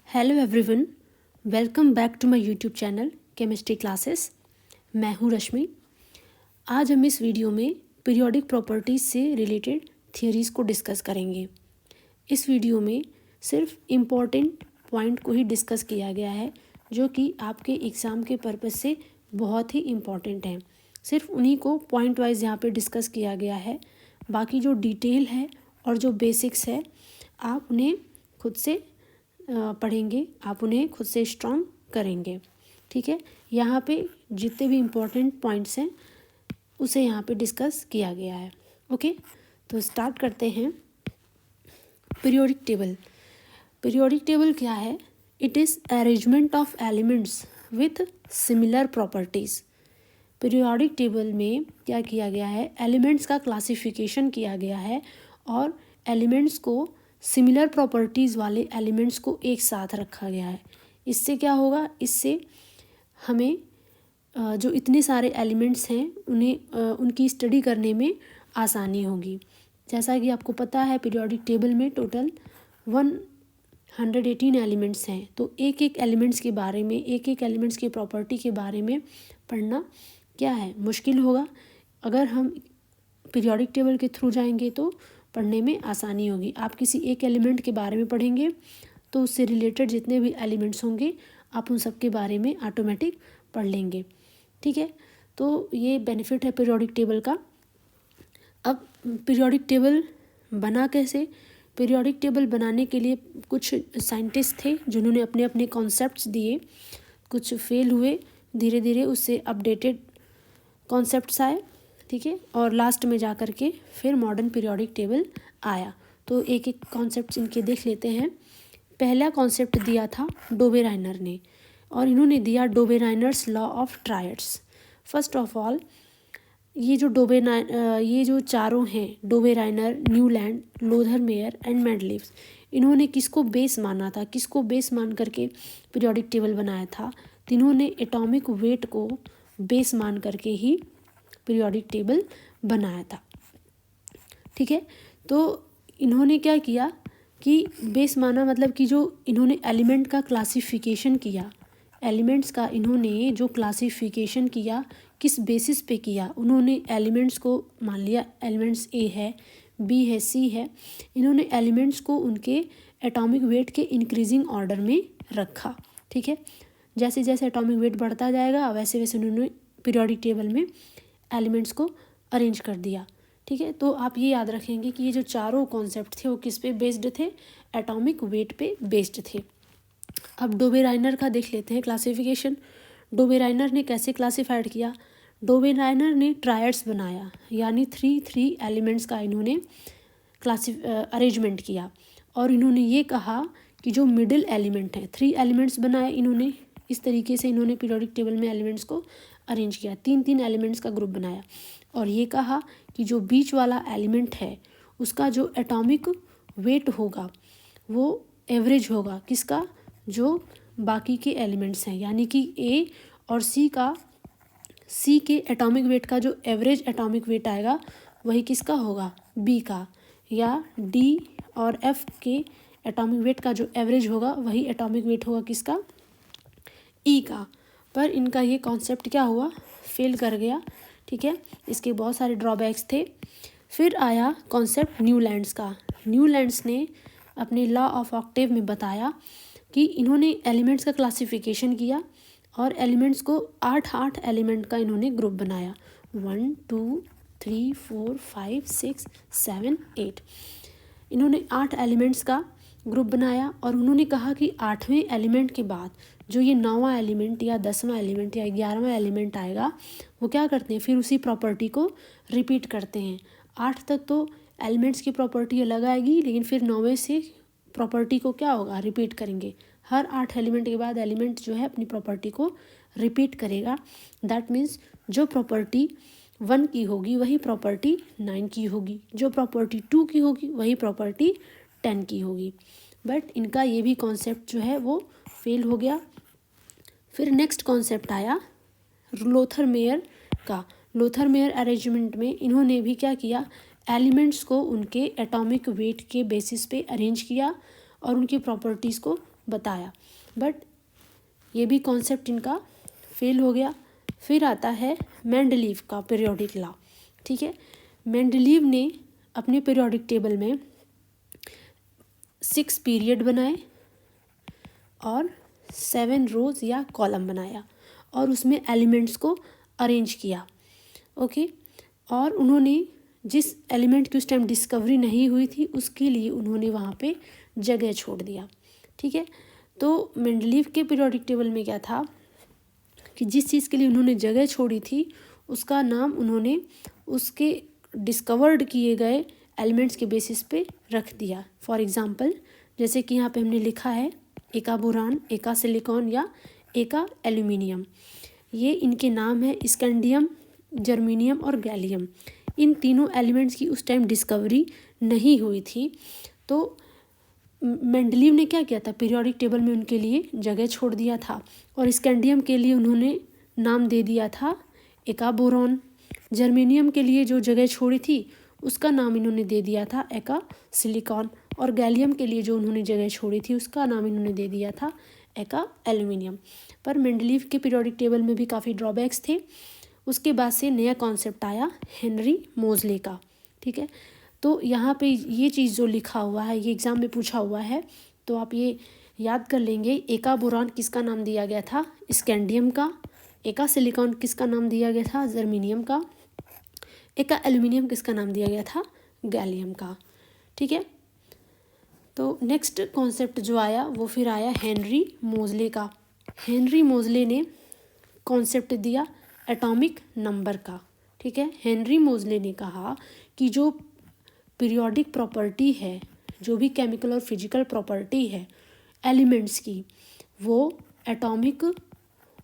Hello everyone, welcome back to my YouTube channel chemistry classes. मैं हूं रश्मि। आज हम इस वीडियो में पीरियोडिक प्रॉपर्टीज़ से रिलेटेड थियरीज़ को डिस्कस करेंगे। इस वीडियो में सिर्फ इम्पॉर्टेंट पॉइंट को ही डिस्कस किया गया है जो कि आपके एग्ज़ाम के पर्पज़ से बहुत ही इम्पॉर्टेंट हैं। सिर्फ उन्हीं को पॉइंट वाइज यहाँ पे डिस्कस किया गया है। बाकी जो डिटेल है और जो बेसिक्स है आप उन्हें खुद से पढ़ेंगे, आप उन्हें खुद से स्ट्रॉन्ग करेंगे। ठीक है, यहाँ पे जितने भी इम्पोर्टेंट पॉइंट्स हैं उसे यहाँ पे डिस्कस किया गया है। ओके, तो स्टार्ट करते हैं। Periodic table. पीरियोडिक टेबल क्या है? It is arrangement of elements with similar properties. Periodic table में क्या किया गया है? एलिमेंट्स का क्लासिफिकेशन किया गया है और एलिमेंट्स को सिमिलर प्रॉपर्टीज़ वाले एलिमेंट्स को एक साथ रखा गया है। इससे क्या होगा? इससे हमें जो इतने सारे एलिमेंट्स हैं उन्हें उनकी स्टडी करने में आसानी होगी। जैसा कि आपको पता है पीरियोडिक टेबल में टोटल 118 एलिमेंट्स हैं, तो एक एक एलिमेंट्स के बारे में, एक एक एलिमेंट्स की प्रॉपर्टी के बारे में पढ़ना क्या है, मुश्किल होगा। अगर हम पीरियोडिक टेबल के थ्रू जाएंगे तो पढ़ने में आसानी होगी। आप किसी एक एलिमेंट के बारे में पढ़ेंगे तो उससे रिलेटेड जितने भी एलिमेंट्स होंगे आप उन सब के बारे में ऑटोमेटिक पढ़ लेंगे। ठीक है, तो ये बेनिफिट है पीरियोडिक टेबल का। अब पीरियोडिक टेबल बना कैसे? पीरियोडिक टेबल बनाने के लिए कुछ साइंटिस्ट थे जिन्होंने अपने अपने कॉन्सेप्ट्स दिए, कुछ फेल हुए, धीरे धीरे उससे अपडेटेड कॉन्सेप्ट्स आए। ठीक है, और लास्ट में जा कर के फिर मॉडर्न पीरियोडिक टेबल आया। तो एक एक कॉन्सेप्ट इनके देख लेते हैं। पहला कॉन्सेप्ट दिया था डोबेराइनर ने, और इन्होंने दिया Dobereiner's law of triads. First of all ये जो चारों हैं, Dobereiner, Newland, Lothar Meyer and Mendeleev, इन्होंने किसको बेस माना था? किसको बेस मान करके पीरियोडिक टेबल बनाया था? तो इन्होंने एटॉमिक वेट को बेस मान करके ही पीरियोडिक टेबल बनाया था। ठीक है, तो इन्होंने क्या किया कि बेस माना, मतलब कि जो इन्होंने एलिमेंट का क्लासिफिकेशन किया, एलिमेंट्स का इन्होंने जो क्लासिफिकेशन किया किस बेसिस पे किया? उन्होंने एलिमेंट्स को मान लिया एलिमेंट्स ए है, बी है, सी है। इन्होंने एलिमेंट्स को उनके एटॉमिक वेट के इंक्रीजिंग ऑर्डर में रखा। ठीक है, जैसे जैसे एटॉमिक वेट बढ़ता जाएगा वैसे वैसे उन्होंने पीरियोडिक टेबल में एलिमेंट्स को अरेंज कर दिया। ठीक है, तो आप ये याद रखेंगे कि ये जो चारों कॉन्सेप्ट थे वो किस पे बेस्ड थे? एटॉमिक वेट पे बेस्ड थे। अब डोबेराइनर का देख लेते हैं क्लासिफिकेशन। डोबेराइनर ने कैसे क्लासिफाइड किया? डोबेराइनर ने ट्रायड्स बनाया, यानी थ्री एलिमेंट्स का इन्होंने अरेंजमेंट किया, और इन्होंने ये कहा कि जो मिडिल एलिमेंट है, 3 एलिमेंट्स बनाए इन्होंने। इस तरीके से इन्होंने पीरियोडिक टेबल में एलिमेंट्स को अरेंज किया, 3 एलिमेंट्स का ग्रुप बनाया, और ये कहा कि जो बीच वाला एलिमेंट है उसका जो एटॉमिक वेट होगा वो एवरेज होगा किसका? जो बाकी के एलिमेंट्स हैं, यानी कि ए और सी के एटॉमिक वेट का जो एवरेज एटॉमिक वेट आएगा वही किसका होगा? बी का। या डी और एफ के एटॉमिक वेट का जो एवरेज होगा वही एटॉमिक वेट होगा किसका? ई का। पर इनका ये कॉन्सेप्ट क्या हुआ? फेल कर गया। ठीक है, इसके बहुत सारे ड्रॉबैक्स थे। फिर आया कॉन्सेप्ट न्यूलैंड्स का। न्यूलैंड्स ने अपने लॉ ऑफ ऑक्टेव में बताया कि इन्होंने एलिमेंट्स का क्लासिफिकेशन किया और एलिमेंट्स को 8 एलिमेंट का इन्होंने ग्रुप बनाया, 1 2 3 4 5 6 7 8। इन्होंने 8 एलिमेंट्स का ग्रुप बनाया और उन्होंने कहा कि 8वें एलिमेंट के बाद जो ये 9वां एलिमेंट या 10वां एलिमेंट या 11वां एलिमेंट आएगा वो क्या करते हैं? फिर उसी प्रॉपर्टी को रिपीट करते हैं। 8 तक तो एलिमेंट्स की प्रॉपर्टी अलग आएगी, लेकिन फिर 9वें से प्रॉपर्टी को क्या होगा? रिपीट करेंगे। हर 8 एलिमेंट के बाद एलिमेंट जो है अपनी प्रॉपर्टी को रिपीट करेगा। दैट मीन्स जो प्रॉपर्टी 1 की होगी वही प्रॉपर्टी 9 की होगी, जो प्रॉपर्टी 2 की होगी वही प्रॉपर्टी 10 की होगी। बट इनका ये भी कॉन्सेप्ट जो है वो फेल हो गया। फिर नेक्स्ट कॉन्सेप्ट आया लोथरमेयर का। लोथरमेयर अरेंजमेंट में इन्होंने भी क्या किया? एलिमेंट्स को उनके एटॉमिक वेट के बेसिस पे अरेंज किया और उनकी प्रॉपर्टीज़ को बताया, बट ये भी कॉन्सेप्ट इनका फेल हो गया। फिर आता है मेंडलीव का पीरियोडिक लॉ। ठीक है, मेंडलीव ने अपने पीरियोडिक टेबल में 6 पीरियड बनाए और 7 रोज या कॉलम बनाया और उसमें एलिमेंट्स को अरेंज किया। ओके, और उन्होंने जिस एलिमेंट की उस टाइम डिस्कवरी नहीं हुई थी उसके लिए उन्होंने वहाँ पे जगह छोड़ दिया। ठीक है, तो मेंडलीव के पीरियोडिक टेबल में क्या था कि जिस चीज़ के लिए उन्होंने जगह छोड़ी थी उसका नाम उन्होंने उसके डिस्कवर्ड किए गए एलिमेंट्स के बेसिस पे रख दिया। फॉर एग्जांपल, जैसे कि यहाँ पे हमने लिखा है एका बोरान, एका सिलिकॉन या एका एल्यूमिनियम। ये इनके नाम है स्कैंडियम, जर्मेनियम और गैलियम। इन तीनों एलिमेंट्स की उस टाइम डिस्कवरी नहीं हुई थी, तो मेंडलीव ने क्या किया था, पीरियोडिक टेबल में उनके लिए जगह छोड़ दिया था और स्कैंडियम के लिए उन्होंने नाम दे दिया था एका बोरॉन। जर्मेनियम के लिए जो जगह छोड़ी थी उसका नाम इन्होंने दे दिया था एका सिलिकॉन और गैलियम के लिए जो उन्होंने जगह छोड़ी थी उसका नाम इन्होंने दे दिया था एका एल्यूमिनियम। पर मेंडलीव के पीरियोडिक टेबल में भी काफ़ी ड्रॉबैक्स थे। उसके बाद से नया कॉन्सेप्ट आया हेनरी मोजले का। ठीक है, तो यहाँ पे ये चीज़ जो लिखा हुआ है ये एग्ज़ाम में पूछा हुआ है, तो आप ये याद कर लेंगे। एका बोरान किसका नाम दिया गया था, स्कैंडियम का। एका सिलिकॉन किसका नाम दिया गया था, जर्मेनियम का। एका एल्यूमिनियम किसका नाम दिया गया था, गैलियम का। ठीक है, तो नेक्स्ट कॉन्सेप्ट जो आया वो फिर आया हेनरी मोजले का। हेनरी मोजले ने कॉन्सेप्ट दिया एटॉमिक नंबर का। ठीक है, हेनरी मोजले ने कहा कि जो पीरियोडिक प्रॉपर्टी है, जो भी केमिकल और फिजिकल प्रॉपर्टी है एलिमेंट्स की, वो एटॉमिक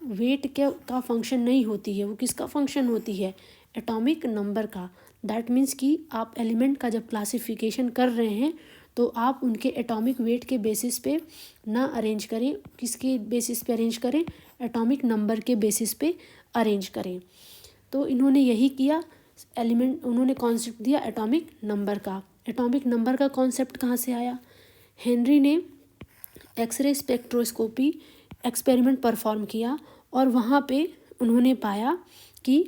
वेट का फंक्शन नहीं होती है। वो किसका फंक्शन होती है, एटॉमिक नंबर का। दैट मीन्स कि आप एलिमेंट का जब क्लासिफिकेशन कर रहे हैं तो आप उनके एटॉमिक वेट के बेसिस पे ना अरेंज करें। किसके बेसिस पे अरेंज करें, एटॉमिक नंबर के बेसिस पे अरेंज करें। तो इन्होंने यही किया, एलिमेंट उन्होंने कॉन्सेप्ट दिया एटॉमिक नंबर का। एटॉमिक नंबर का कॉन्सेप्ट कहाँ से आया, हेनरी ने एक्सरे स्पेक्ट्रोस्कोपी एक्सपेरिमेंट परफॉर्म किया और वहाँ पे उन्होंने पाया कि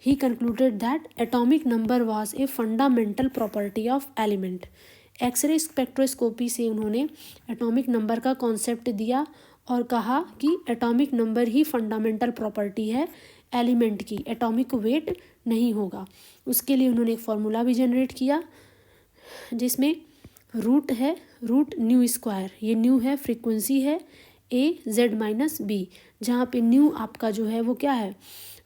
he concluded that atomic number was a fundamental property of element. X ray spectroscopy से उन्होंने एटॉमिक नंबर का कॉन्सेप्ट दिया और कहा कि एटॉमिक नंबर ही फंडामेंटल प्रॉपर्टी है एलिमेंट की, एटॉमिक वेट नहीं होगा। उसके लिए उन्होंने एक फार्मूला भी जनरेट किया जिसमें रूट है, रूट न्यू स्क्वायर। ये न्यू है, फ्रीक्वेंसी है A/Z-B, जहाँ पे न्यू आपका जो है वो क्या है,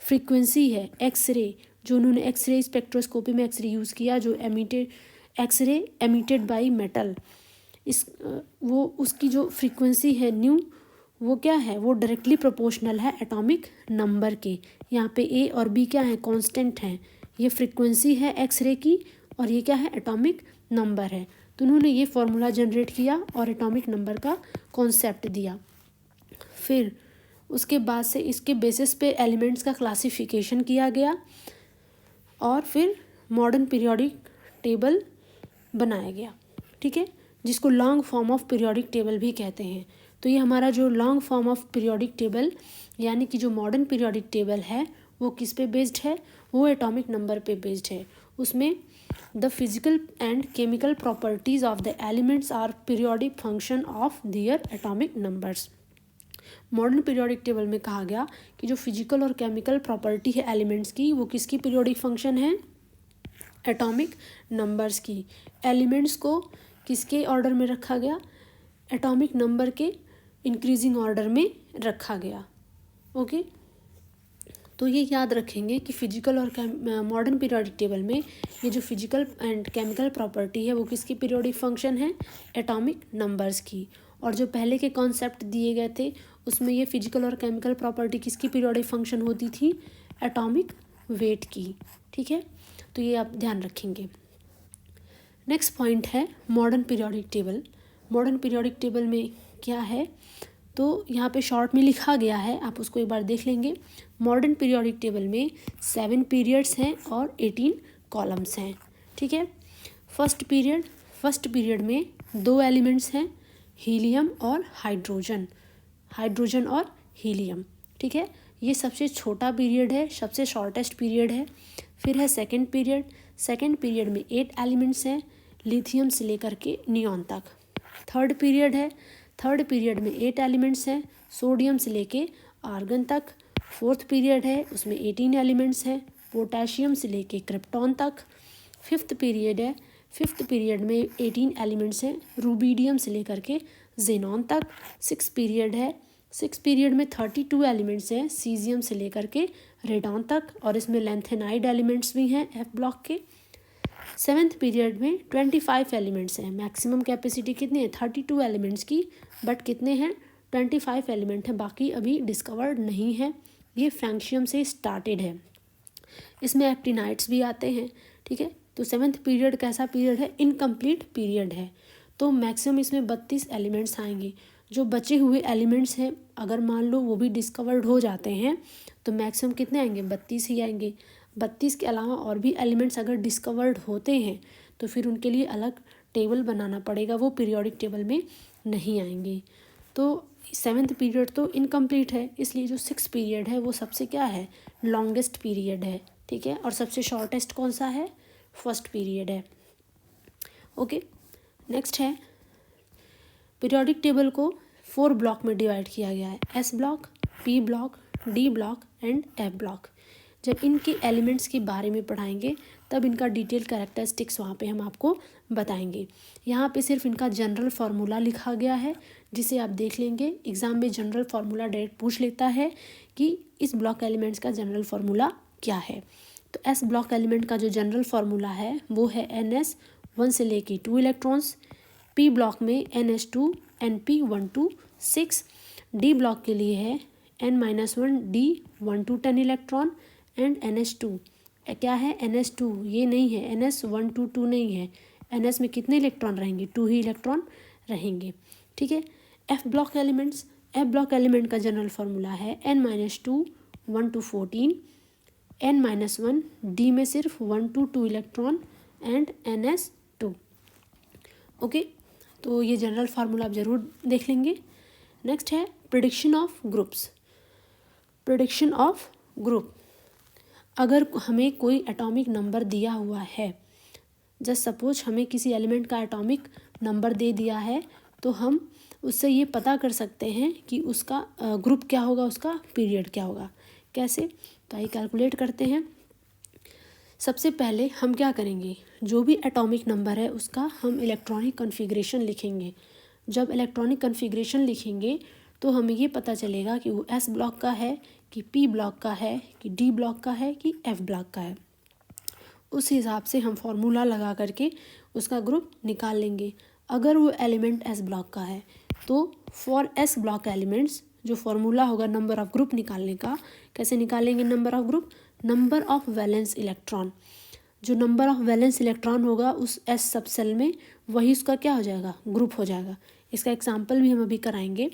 फ्रीक्वेंसी है। एक्सरे, जो उन्होंने एक्सरे स्पेक्ट्रोस्कोपी में एक्सरे यूज़ किया, जो एक्सरे एमिटेड बाय मेटल, इस वो उसकी जो फ्रीक्वेंसी है न्यू, वो क्या है, वो डायरेक्टली प्रोपोर्शनल है एटॉमिक नंबर के। यहाँ पे A और B क्या है, कांस्टेंट हैं। ये फ्रीक्वेंसी है एक्सरे की और ये क्या है, एटॉमिक नंबर है। तो उन्होंने ये फार्मूला जनरेट किया और एटॉमिक नंबर का कॉन्सेप्ट दिया। फिर उसके बाद से इसके बेसिस पे एलिमेंट्स का क्लासिफिकेशन किया गया और फिर मॉडर्न पीरियोडिक टेबल बनाया गया। ठीक है, जिसको long form of periodic table भी कहते हैं। तो ये हमारा जो long form of periodic table यानी कि जो मॉडर्न पीरियोडिक टेबल है वो किस पे बेस्ड है, वो एटॉमिक नंबर पे बेस्ड है। उसमें the physical and chemical properties of the elements are periodic function of their atomic numbers. Modern periodic table में कहा गया कि जो फिजिकल और केमिकल प्रॉपर्टी है एलिमेंट्स की, वो किसकी पीरियोडिक फंक्शन है, एटॉमिक नंबर्स की। एलिमेंट्स को किसके ऑर्डर में रखा गया, एटॉमिक नंबर के इंक्रीजिंग ऑर्डर में रखा गया। ओके, तो ये याद रखेंगे कि फिजिकल और मॉडर्न पीरियोडिक टेबल में ये जो फिजिकल एंड केमिकल प्रॉपर्टी है वो किसकी पीरियोडिक फंक्शन है, एटॉमिक नंबर्स की। और जो पहले के कॉन्सेप्ट दिए गए थे उसमें ये फिजिकल और केमिकल प्रॉपर्टी किसकी पीरियोडिक फंक्शन होती थी, एटॉमिक वेट की। ठीक है, तो ये आप ध्यान रखेंगे। नेक्स्ट पॉइंट है modern periodic table. Modern periodic table में क्या है, तो यहाँ पे शॉर्ट में लिखा गया है, आप उसको एक बार देख लेंगे। मॉडर्न पीरियोडिक टेबल में 7 पीरियड्स हैं और 18 कॉलम्स हैं। ठीक है, फर्स्ट पीरियड में 2 एलिमेंट्स हैं, हीलियम और हाइड्रोजन और हीलियम। ठीक है, ये सबसे छोटा पीरियड है, सबसे शॉर्टेस्ट पीरियड है। फिर है सेकंड पीरियड में 8 एलिमेंट्स हैं, लिथियम से लेकर के नियॉन तक। थर्ड पीरियड में 8 एलिमेंट्स हैं, सोडियम से लेके आर्गन तक। फोर्थ पीरियड है, उसमें 18 एलिमेंट्स हैं, पोटेशियम से लेके क्रिप्टॉन तक। फिफ्थ पीरियड में 18 एलिमेंट्स हैं, रूबीडियम से लेकर के जेनॉन तक। सिक्स पीरियड में 32 एलिमेंट्स हैं, सीजियम से लेकर के रेडॉन तक, और इसमें लैंथेनाइड एलिमेंट्स भी हैं एफ ब्लॉक के। सेवन्थ पीरियड में 25 एलिमेंट्स हैं, मैक्सिमम कैपेसिटी कितनी है 32 एलिमेंट्स की, बट कितने हैं 25 एलिमेंट हैं, बाकी अभी डिस्कवर्ड नहीं है। ये फ्रैंक्शियम से स्टार्टेड है, इसमें एक्टिनाइड्स भी आते हैं। ठीक है, तो सेवन्थ पीरियड कैसा पीरियड है, इनकम्प्लीट पीरियड है। तो मैक्सिमम इसमें 32 एलिमेंट्स आएंगे। जो बचे हुए एलिमेंट्स हैं अगर मान लो वो भी डिस्कवर्ड हो जाते हैं तो मैक्सिमम कितने आएंगे 32 ही आएंगे। 32 के अलावा और भी एलिमेंट्स अगर डिस्कवर्ड होते हैं तो फिर उनके लिए अलग टेबल बनाना पड़ेगा, वो पीरियोडिक टेबल में नहीं आएंगे। तो सेवन्थ पीरियड तो इनकम्प्लीट है, इसलिए जो सिक्स पीरियड है वो सबसे क्या है लॉन्गेस्ट पीरियड है। ठीक है, और सबसे शॉर्टेस्ट कौन सा है, फर्स्ट पीरियड है। ओके, नेक्स्ट है पीरियोडिक टेबल को 4 ब्लॉक में डिवाइड किया गया है, S block, P block, D block and F block. जब इनके एलिमेंट्स के बारे में पढ़ाएंगे तब इनका डिटेल कैरेक्टरिस्टिक्स वहाँ पे हम आपको बताएंगे। यहाँ पे सिर्फ इनका जनरल फार्मूला लिखा गया है जिसे आप देख लेंगे। एग्ज़ाम में जनरल फार्मूला डायरेक्ट पूछ लेता है कि इस ब्लॉक एलिमेंट्स का जनरल फार्मूला क्या है। तो एस ब्लॉक एलिमेंट का जो जनरल फार्मूला है वो है NS 1 से लेके 2 इलेक्ट्रॉन्स। पी ब्लॉक में NH2 NP 1 to 6। D block के लिए है N-1 D 1 to 10 electron and NH2 क्या है NS2 ये नहीं है, NS 1 to 2 नहीं है, NS में कितने इलेक्ट्रॉन रहेंगे 2 ही इलेक्ट्रॉन रहेंगे। ठीक है, एफ ब्लॉक एलिमेंट का जनरल फार्मूला है N-2 1 to 14, N-1 D में सिर्फ 1 to 2 electron and NS2। Okay, तो ये जनरल फार्मूला आप ज़रूर देख लेंगे। नेक्स्ट है प्रेडिक्शन ऑफ ग्रुप। अगर हमें कोई एटॉमिक नंबर दिया हुआ है, जस्ट सपोज हमें किसी एलिमेंट का एटॉमिक नंबर दे दिया है तो हम उससे ये पता कर सकते हैं कि उसका ग्रुप क्या होगा, उसका पीरियड क्या होगा। कैसे, तो आइए कैलकुलेट करते हैं। सबसे पहले हम क्या करेंगे, जो भी एटॉमिक नंबर है उसका हम इलेक्ट्रॉनिक कॉन्फ़िगरेशन लिखेंगे। जब इलेक्ट्रॉनिक कॉन्फ़िगरेशन लिखेंगे तो हमें ये पता चलेगा कि वो एस ब्लॉक का है कि पी ब्लॉक का है कि डी ब्लॉक का है कि एफ ब्लॉक का है। उस हिसाब से हम फार्मूला लगा करके उसका ग्रुप निकाल लेंगे। अगर वो एलिमेंट एस ब्लॉक का है तो फॉर एस ब्लॉक एलिमेंट्स जो फार्मूला होगा नंबर ऑफ ग्रुप निकालने का, कैसे निकालेंगे number of group, number of valence electron. जो नंबर ऑफ वैलेंस इलेक्ट्रॉन होगा उस एस सब सेल में वही उसका क्या हो जाएगा, ग्रुप हो जाएगा। इसका एग्जाम्पल भी हम अभी कराएंगे।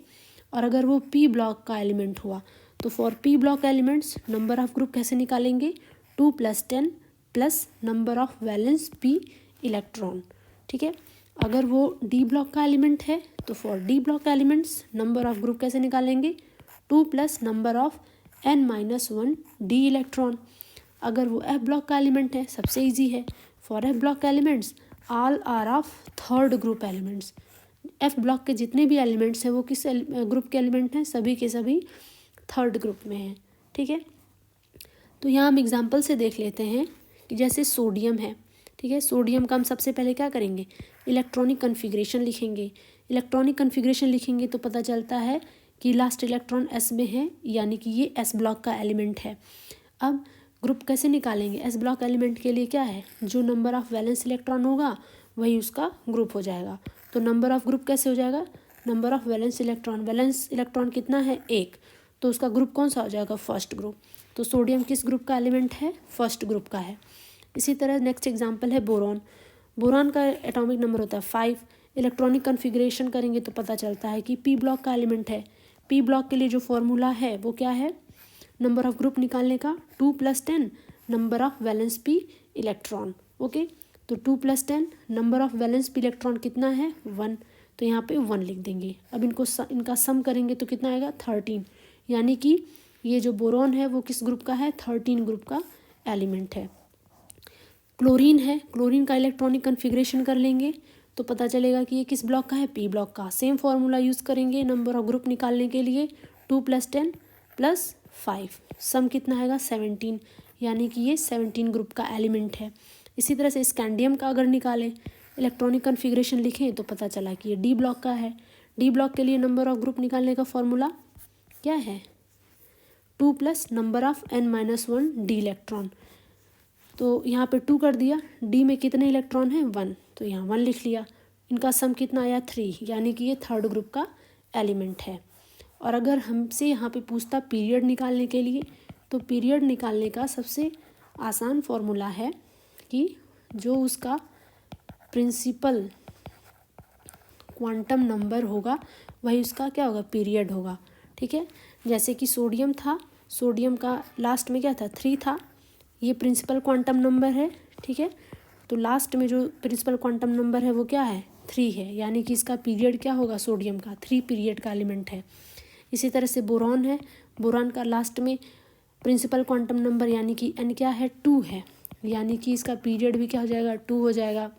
और अगर वो पी ब्लॉक का एलिमेंट हुआ तो for P block elements number of group कैसे निकालेंगे, 2 + 10 plus number of valence P electron. ठीक है, अगर वो डी ब्लॉक का एलिमेंट है तो for D block elements number of group कैसे निकालेंगे, 2 plus number of N-1 D electron. अगर वो एफ ब्लॉक का एलिमेंट है, सबसे इजी है, for f block elements all are of third group elements. F block के जितने भी एलिमेंट्स हैं वो किस ग्रुप के एलिमेंट हैं, सभी के सभी थर्ड ग्रुप में हैं। ठीक है, तो यहाँ हम एग्जांपल से देख लेते हैं कि जैसे सोडियम है। ठीक है, सोडियम का हम सबसे पहले क्या करेंगे, इलेक्ट्रॉनिक कॉन्फ़िगरेशन लिखेंगे। इलेक्ट्रॉनिक कॉन्फ़िगरेशन लिखेंगे तो पता चलता है कि लास्ट इलेक्ट्रॉन एस में है, यानी कि ये एस ब्लॉक का एलिमेंट है। अब ग्रुप कैसे निकालेंगे, एस ब्लॉक एलिमेंट के लिए क्या है, जो नंबर ऑफ वैलेंस इलेक्ट्रॉन होगा वही उसका ग्रुप हो जाएगा। तो नंबर ऑफ ग्रुप कैसे हो जाएगा, नंबर ऑफ वैलेंस इलेक्ट्रॉन कितना है 1, तो उसका ग्रुप कौन सा हो जाएगा, फर्स्ट ग्रुप। तो सोडियम किस ग्रुप का एलिमेंट है, फर्स्ट ग्रुप का है। इसी तरह नेक्स्ट एग्जांपल है बोरॉन का एटॉमिक नंबर होता है 5। इलेक्ट्रॉनिक कॉन्फ़िगरेशन करेंगे तो पता चलता है कि पी ब्लॉक का एलिमेंट है। पी ब्लॉक के लिए जो फॉर्मूला है वो क्या है, नंबर ऑफ ग्रुप निकालने का 2 + 10 number of valence P electron. Okay, तो 2 + 10 number of valence P electron कितना है 1, तो यहाँ पे 1 लिख देंगे। अब इनका सम करेंगे तो कितना आएगा 13, यानी कि ये जो बोरॉन है वो किस ग्रुप का है, 13 ग्रुप का एलिमेंट है। क्लोरीन है, क्लोरीन का इलेक्ट्रॉनिक कन्फिग्रेशन कर लेंगे तो पता चलेगा कि ये किस ब्लॉक का है, पी ब्लॉक का। सेम फॉर्मूला यूज़ करेंगे नंबर ऑफ ग्रुप निकालने के लिए, 2 + 10 + 5, सम कितना आएगा 17, यानी कि ये 17 ग्रुप का एलिमेंट है। इसी तरह से स्कैंडियम का अगर निकालें, इलेक्ट्रॉनिक कन्फिग्रेशन लिखें तो पता चला कि ये डी ब्लॉक का है। डी ब्लॉक के लिए नंबर ऑफ ग्रुप निकालने का फॉर्मूला क्या है, 2 + number of n-1 D electron. तो यहाँ पे 2 कर दिया, डी में कितने इलेक्ट्रॉन हैं 1, तो यहाँ 1 लिख लिया। इनका सम कितना आया 3, यानी कि ये 3rd ग्रुप का एलिमेंट है। और अगर हमसे यहाँ पे पूछता पीरियड निकालने के लिए, तो पीरियड निकालने का सबसे आसान फॉर्मूला है कि जो उसका प्रिंसिपल क्वांटम नंबर होगा वही उसका क्या होगा, पीरियड होगा। ठीक है, जैसे कि सोडियम था, सोडियम का लास्ट में क्या था 3 था, ये प्रिंसिपल क्वांटम नंबर है। ठीक है, तो लास्ट में जो प्रिंसिपल क्वांटम नंबर है वो क्या है 3 है, यानी कि इसका पीरियड क्या होगा, सोडियम का 3 पीरियड का एलिमेंट है। इसी तरह से बोरॉन है, बोरॉन का लास्ट में प्रिंसिपल क्वांटम नंबर यानी कि n क्या है 2 है, यानी कि इसका पीरियड भी क्या हो जाएगा 2 हो जाएगा।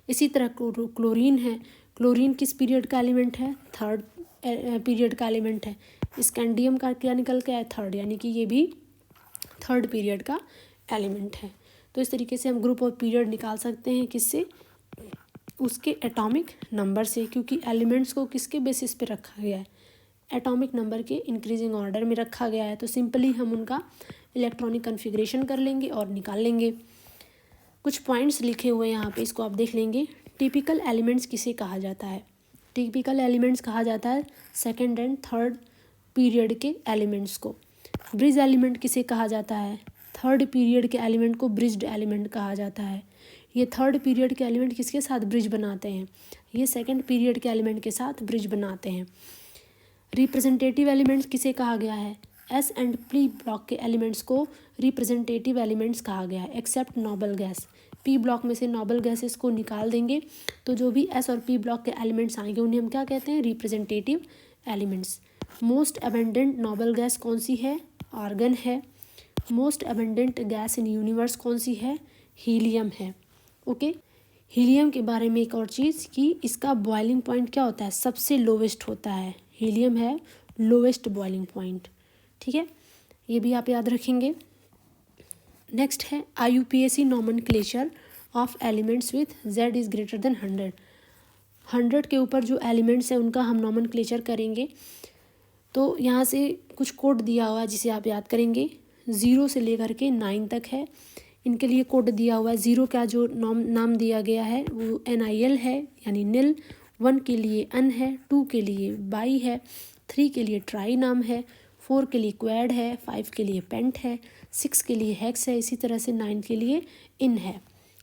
इसी तरह क्लोरीन है, क्लोरीन किस पीरियड का एलिमेंट है, 3rd पीरियड का एलिमेंट है। स्कैंडियम का क्या निकल के आया 3rd, यानी कि ये भी 3rd पीरियड का एलिमेंट है। तो इस तरीके से हम ग्रुप ऑफ पीरियड निकाल सकते हैं, किससे, उसके एटॉमिक नंबर से, क्योंकि एलिमेंट्स को किसके बेसिस पे रखा गया है, एटॉमिक नंबर के इंक्रीजिंग ऑर्डर में रखा गया है। तो सिंपली हम उनका इलेक्ट्रॉनिक कन्फिग्रेशन कर लेंगे और निकाल लेंगे। कुछ पॉइंट्स लिखे हुए हैं यहाँ पे, इसको आप देख लेंगे। टिपिकल एलिमेंट्स किसे कहा जाता है, टिपिकल एलिमेंट्स कहा जाता है 2nd and 3rd पीरियड के एलिमेंट्स को। ब्रिज एलिमेंट किसे कहा जाता है, 3rd पीरियड के एलिमेंट को ब्रिज्ड एलिमेंट कहा जाता है। ये 3rd पीरियड के एलिमेंट किसके साथ ब्रिज बनाते हैं, ये 2nd पीरियड के एलिमेंट के साथ ब्रिज बनाते हैं। रिप्रेजेंटेटिव एलिमेंट्स किसे कहा गया है, एस एंड पी ब्लॉक के एलिमेंट्स को रिप्रेजेंटेटिव एलिमेंट्स कहा गया है, except noble gas. P block में से नोबल गैसेस को निकाल देंगे तो जो भी एस और पी ब्लॉक के एलिमेंट्स आएंगे उन्हें हम क्या कहते हैं, representative elements. Most abundant noble gas कौन सी है, आर्गन है। Most abundant gas in universe कौन सी है, हीलियम है। ओके, हीलियम के बारे में एक और चीज़ कि इसका बॉइलिंग पॉइंट क्या होता है, सबसे लोवेस्ट होता है। हीलियम है लोवेस्ट बॉइलिंग पॉइंट। ठीक है, ये भी आप याद रखेंगे। नेक्स्ट है IUPAC nomenclature of elements with Z is greater than 100। 100 के ऊपर जो एलिमेंट्स हैं उनका हम नॉमेनक्लेचर करेंगे। तो यहाँ से कुछ कोड दिया हुआ है जिसे आप याद करेंगे, 0 से लेकर के 9 तक है। इनके लिए कोड दिया हुआ है। 0 का जो नाम दिया गया है वो NIL है, यानी नील। 1 के लिए अन है, 2 के लिए बाई है, 3 के लिए ट्राई नाम है, 4 के लिए क्वेड है, 5 के लिए पेंट है, 6 के लिए हेक्स है, इसी तरह से 9 के लिए इन है।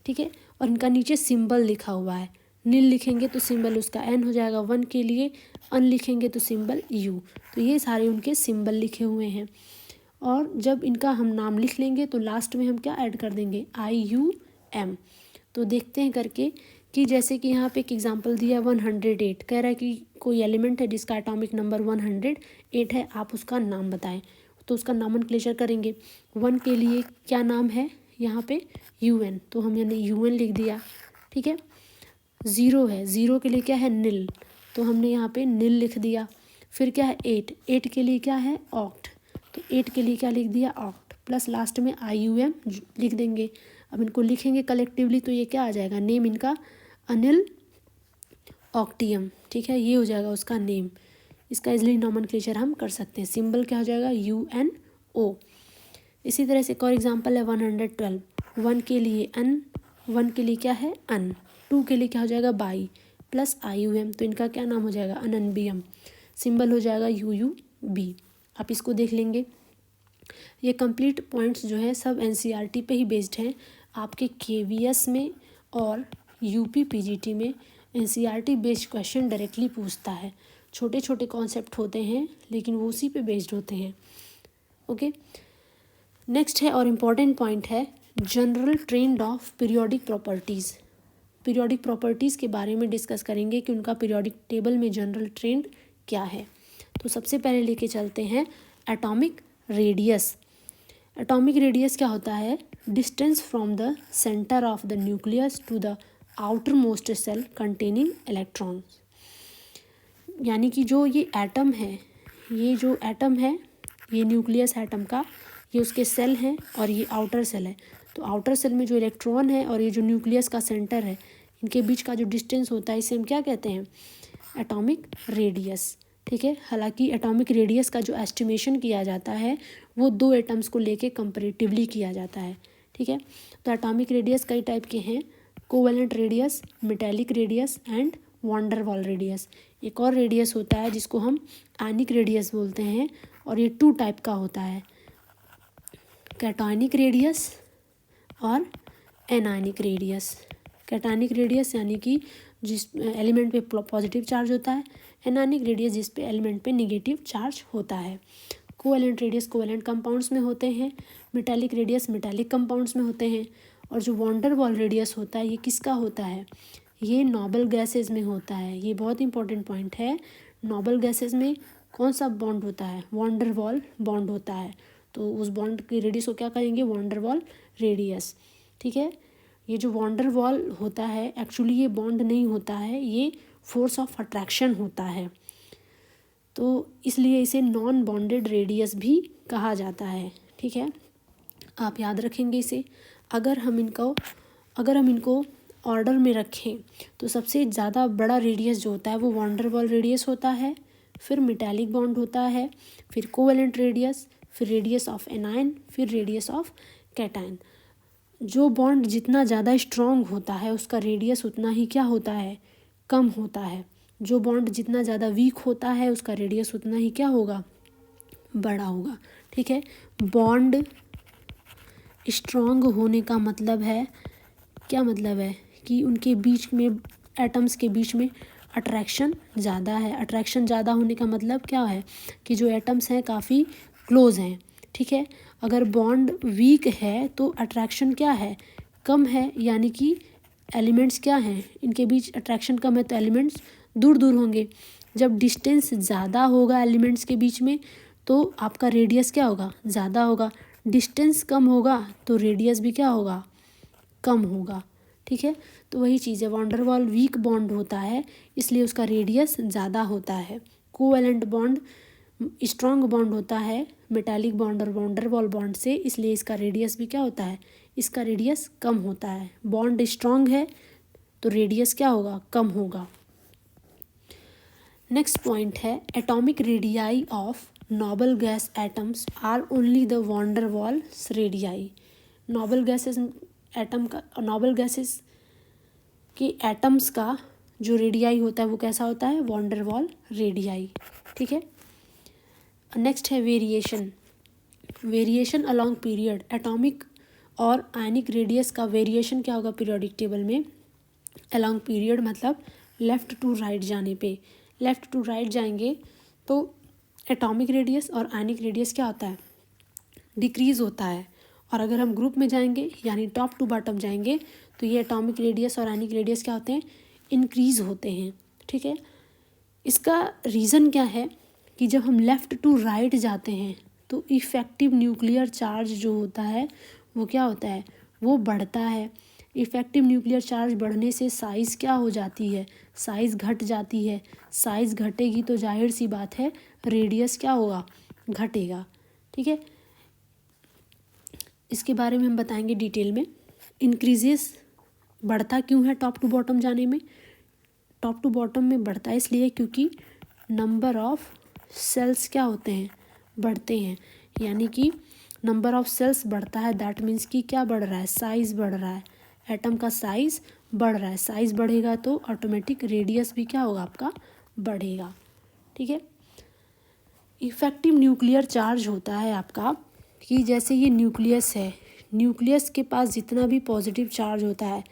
ठीक है, और इनका नीचे सिंबल लिखा हुआ है। नील लिखेंगे तो सिंबल उसका N हो जाएगा, 1 के लिए अन लिखेंगे तो सिंबल U। तो ये सारे उनके सिंबल लिखे हुए हैं। और जब इनका हम नाम लिख लेंगे तो लास्ट में हम क्या ऐड कर देंगे, IUM। तो देखते हैं करके कि जैसे कि यहाँ पे एक एग्जांपल दिया 108, कह रहा है कि कोई एलिमेंट है जिसका एटॉमिक नंबर 108 है, आप उसका नाम बताएं। तो उसका नॉमेनक्लेचर करेंगे। 1 के लिए क्या नाम है यहाँ पे, UN, तो हमने UN लिख दिया। ठीक है, 0 है, 0 के लिए क्या है, नील, तो हमने यहाँ पे नील लिख दिया। फिर क्या है 8 के लिए क्या है, ऑक्ट, तो 8 के लिए क्या लिख दिया, ऑक्ट, प्लस लास्ट में IUM लिख देंगे। अब इनको लिखेंगे कलेक्टिवली तो ये क्या आ जाएगा, नेम इनका अनिल ऑक्टियम। ठीक है, ये हो जाएगा उसका नेम। इसका इजली नॉमेनक्लेचर हम कर सकते हैं। सिंबल क्या हो जाएगा, UNO। इसी तरह से एक और एग्जांपल है 112। 1 के लिए अन, 1 के लिए क्या है, अन, 2 के लिए क्या हो जाएगा, बाई, प्लस IUM, तो इनका क्या नाम हो जाएगा, अननबियम। सिंबल हो जाएगा UUB। आप इसको देख लेंगे। ये कंप्लीट पॉइंट्स जो हैं सब NCERT पे ही बेस्ड हैं। आपके KVS में और UP PGT में NCERT बेस्ड क्वेश्चन डायरेक्टली पूछता है। छोटे छोटे कॉन्सेप्ट होते हैं लेकिन वो उसी पे बेस्ड होते हैं। ओके, नेक्स्ट है और इम्पॉर्टेंट पॉइंट है general trend of periodic properties. Periodic properties के बारे में डिस्कस करेंगे कि उनका पीरियोडिक टेबल में जनरल ट्रेंड क्या है। तो सबसे पहले लेके चलते हैं एटॉमिक रेडियस। एटॉमिक रेडियस क्या होता है? Distance from the centre of the nucleus to the outermost shell containing electrons. यानी कि जो ये एटम है, ये जो एटम है, ये न्यूक्लियस एटम का, ये उसके सेल हैं और ये आउटर सेल है। तो आउटर सेल में जो इलेक्ट्रॉन है और ये जो न्यूक्लियस का सेंटर है, इनके बीच का जो डिस्टेंस होता है, इसे हम क्या कहते हैं? Atomic radius. ठीक है। हालांकि एटॉमिक रेडियस का जो एस्टिमेशन किया जाता है वो दो एटम्स को लेके कंपैरेटिवली किया जाता है। ठीक है। तो एटॉमिक रेडियस कई टाइप के हैं, covalent radius, metallic radius and van der Waal radius. एक और रेडियस होता है जिसको हम आयनिक रेडियस बोलते हैं और ये 2 टाइप का होता है, कैटायनिक रेडियस और एनायनिक रेडियस। कैटायनिक रेडियस यानी कि जिस एलिमेंट पे पॉजिटिव चार्ज होता है, एनायनिक रेडियस जिस पे एलिमेंट पे नेगेटिव चार्ज होता है। कोवेलेंट रेडियस कोवेलेंट कंपाउंड्स में होते हैं, मेटालिक रेडियस मेटालिक कंपाउंड्स में होते हैं, और जो वॉन डेर वाल रेडियस होता है ये किसका होता है? ये नोबल गैसेज में होता है। ये बहुत इंपॉर्टेंट पॉइंट है। नोबल गैसेज में कौन सा बॉन्ड होता है? वॉन डेर वाल बॉन्ड होता है। तो उस बॉन्ड की रेडियस को क्या कहेंगे? Van der Waal radius. ठीक है। ये जो वॉन डेर वाल होता है एक्चुअली ये बॉन्ड नहीं होता है, ये फोर्स ऑफ अट्रैक्शन होता है, तो इसलिए इसे नॉन बॉन्डेड रेडियस भी कहा जाता है। ठीक है, आप याद रखेंगे इसे। अगर हम इनको ऑर्डर में रखें तो सबसे ज़्यादा बड़ा रेडियस जो होता है वो वॉन डेर वाल रेडियस होता है, फिर मेटालिक बॉन्ड होता है, फिर कोवेलेंट रेडियस, फिर रेडियस ऑफ एनायन, फिर रेडियस ऑफ कैटायन। जो बॉन्ड जितना ज़्यादा स्ट्रॉन्ग होता है उसका रेडियस उतना ही क्या होता है? कम होता है। जो बॉन्ड जितना ज़्यादा वीक होता है उसका रेडियस उतना ही क्या होगा? बड़ा होगा। ठीक है। बॉन्ड स्ट्रॉन्ग होने का मतलब है, क्या मतलब है? कि उनके बीच में, एटम्स के बीच में अट्रैक्शन ज़्यादा है। अट्रैक्शन ज़्यादा होने का मतलब क्या है? कि जो एटम्स हैं काफ़ी क्लोज हैं। ठीक है। अगर बॉन्ड वीक है तो अट्रैक्शन क्या है? कम है, यानी कि एलिमेंट्स क्या हैं? इनके बीच अट्रैक्शन कम है तो एलिमेंट्स दूर दूर होंगे। जब डिस्टेंस ज़्यादा होगा एलिमेंट्स के बीच में तो आपका रेडियस क्या होगा? ज़्यादा होगा। डिस्टेंस कम होगा तो रेडियस भी क्या होगा? कम होगा। ठीक है। तो वही चीज़ है, van der Waal weak bond होता है इसलिए उसका रेडियस ज़्यादा होता है। कोवेलेंट बॉन्ड स्ट्रॉन्ग बॉन्ड होता है मेटालिक बॉन्ड और वॉन डेर वाल बॉन्ड से, इसलिए इसका रेडियस भी क्या होता है? इसका रेडियस कम होता है। बॉन्ड स्ट्रॉन्ग है तो रेडियस क्या होगा? कम होगा। नेक्स्ट पॉइंट है atomic radii of noble gas atoms are only the van der Waals radii. Noble gases के एटम्स का जो रेडियाई होता है वो कैसा होता है? Van der Waal radii. ठीक है। नेक्स्ट है वेरिएशन अलॉन्ग पीरियड। एटॉमिक और आयनिक रेडियस का वेरिएशन क्या होगा पीरियोडिक टेबल में? अलॉन्ग पीरियड मतलब लेफ़्ट टू राइट जाने पे। लेफ़्ट टू राइट जाएंगे तो एटॉमिक रेडियस और आयनिक रेडियस क्या होता है? डिक्रीज़ होता है। और अगर हम ग्रुप में जाएंगे यानी टॉप टू बॉटम जाएंगे तो ये एटॉमिक रेडियस और आयनिक रेडियस क्या होते हैं? इंक्रीज़ होते हैं। ठीक है। इसका रीज़न क्या है कि जब हम लेफ़्ट टू राइट जाते हैं तो इफ़ेक्टिव न्यूक्लियर चार्ज जो होता है वो क्या होता है? वो बढ़ता है। इफ़ेक्टिव न्यूक्लियर चार्ज बढ़ने से साइज़ क्या हो जाती है? साइज़ घट जाती है। साइज़ घटेगी तो जाहिर सी बात है रेडियस क्या होगा? घटेगा। ठीक है। इसके बारे में हम बताएंगे डिटेल में। इंक्रीजेस बढ़ता क्यों है टॉप टू बॉटम जाने में? टॉप टू बॉटम में बढ़ता है इसलिए क्योंकि नंबर ऑफ सेल्स क्या होते हैं? बढ़ते हैं। यानी कि नंबर ऑफ सेल्स बढ़ता है, दैट मीन्स कि क्या बढ़ रहा है? साइज़ बढ़ रहा है। एटम का साइज़ बढ़ रहा है। साइज़ बढ़ेगा तो ऑटोमेटिक रेडियस भी क्या होगा? आपका बढ़ेगा। ठीक है। इफ़ेक्टिव न्यूक्लियर चार्ज होता है आपका कि जैसे ये न्यूक्लियस है, न्यूक्लियस के पास जितना भी पॉजिटिव चार्ज होता है,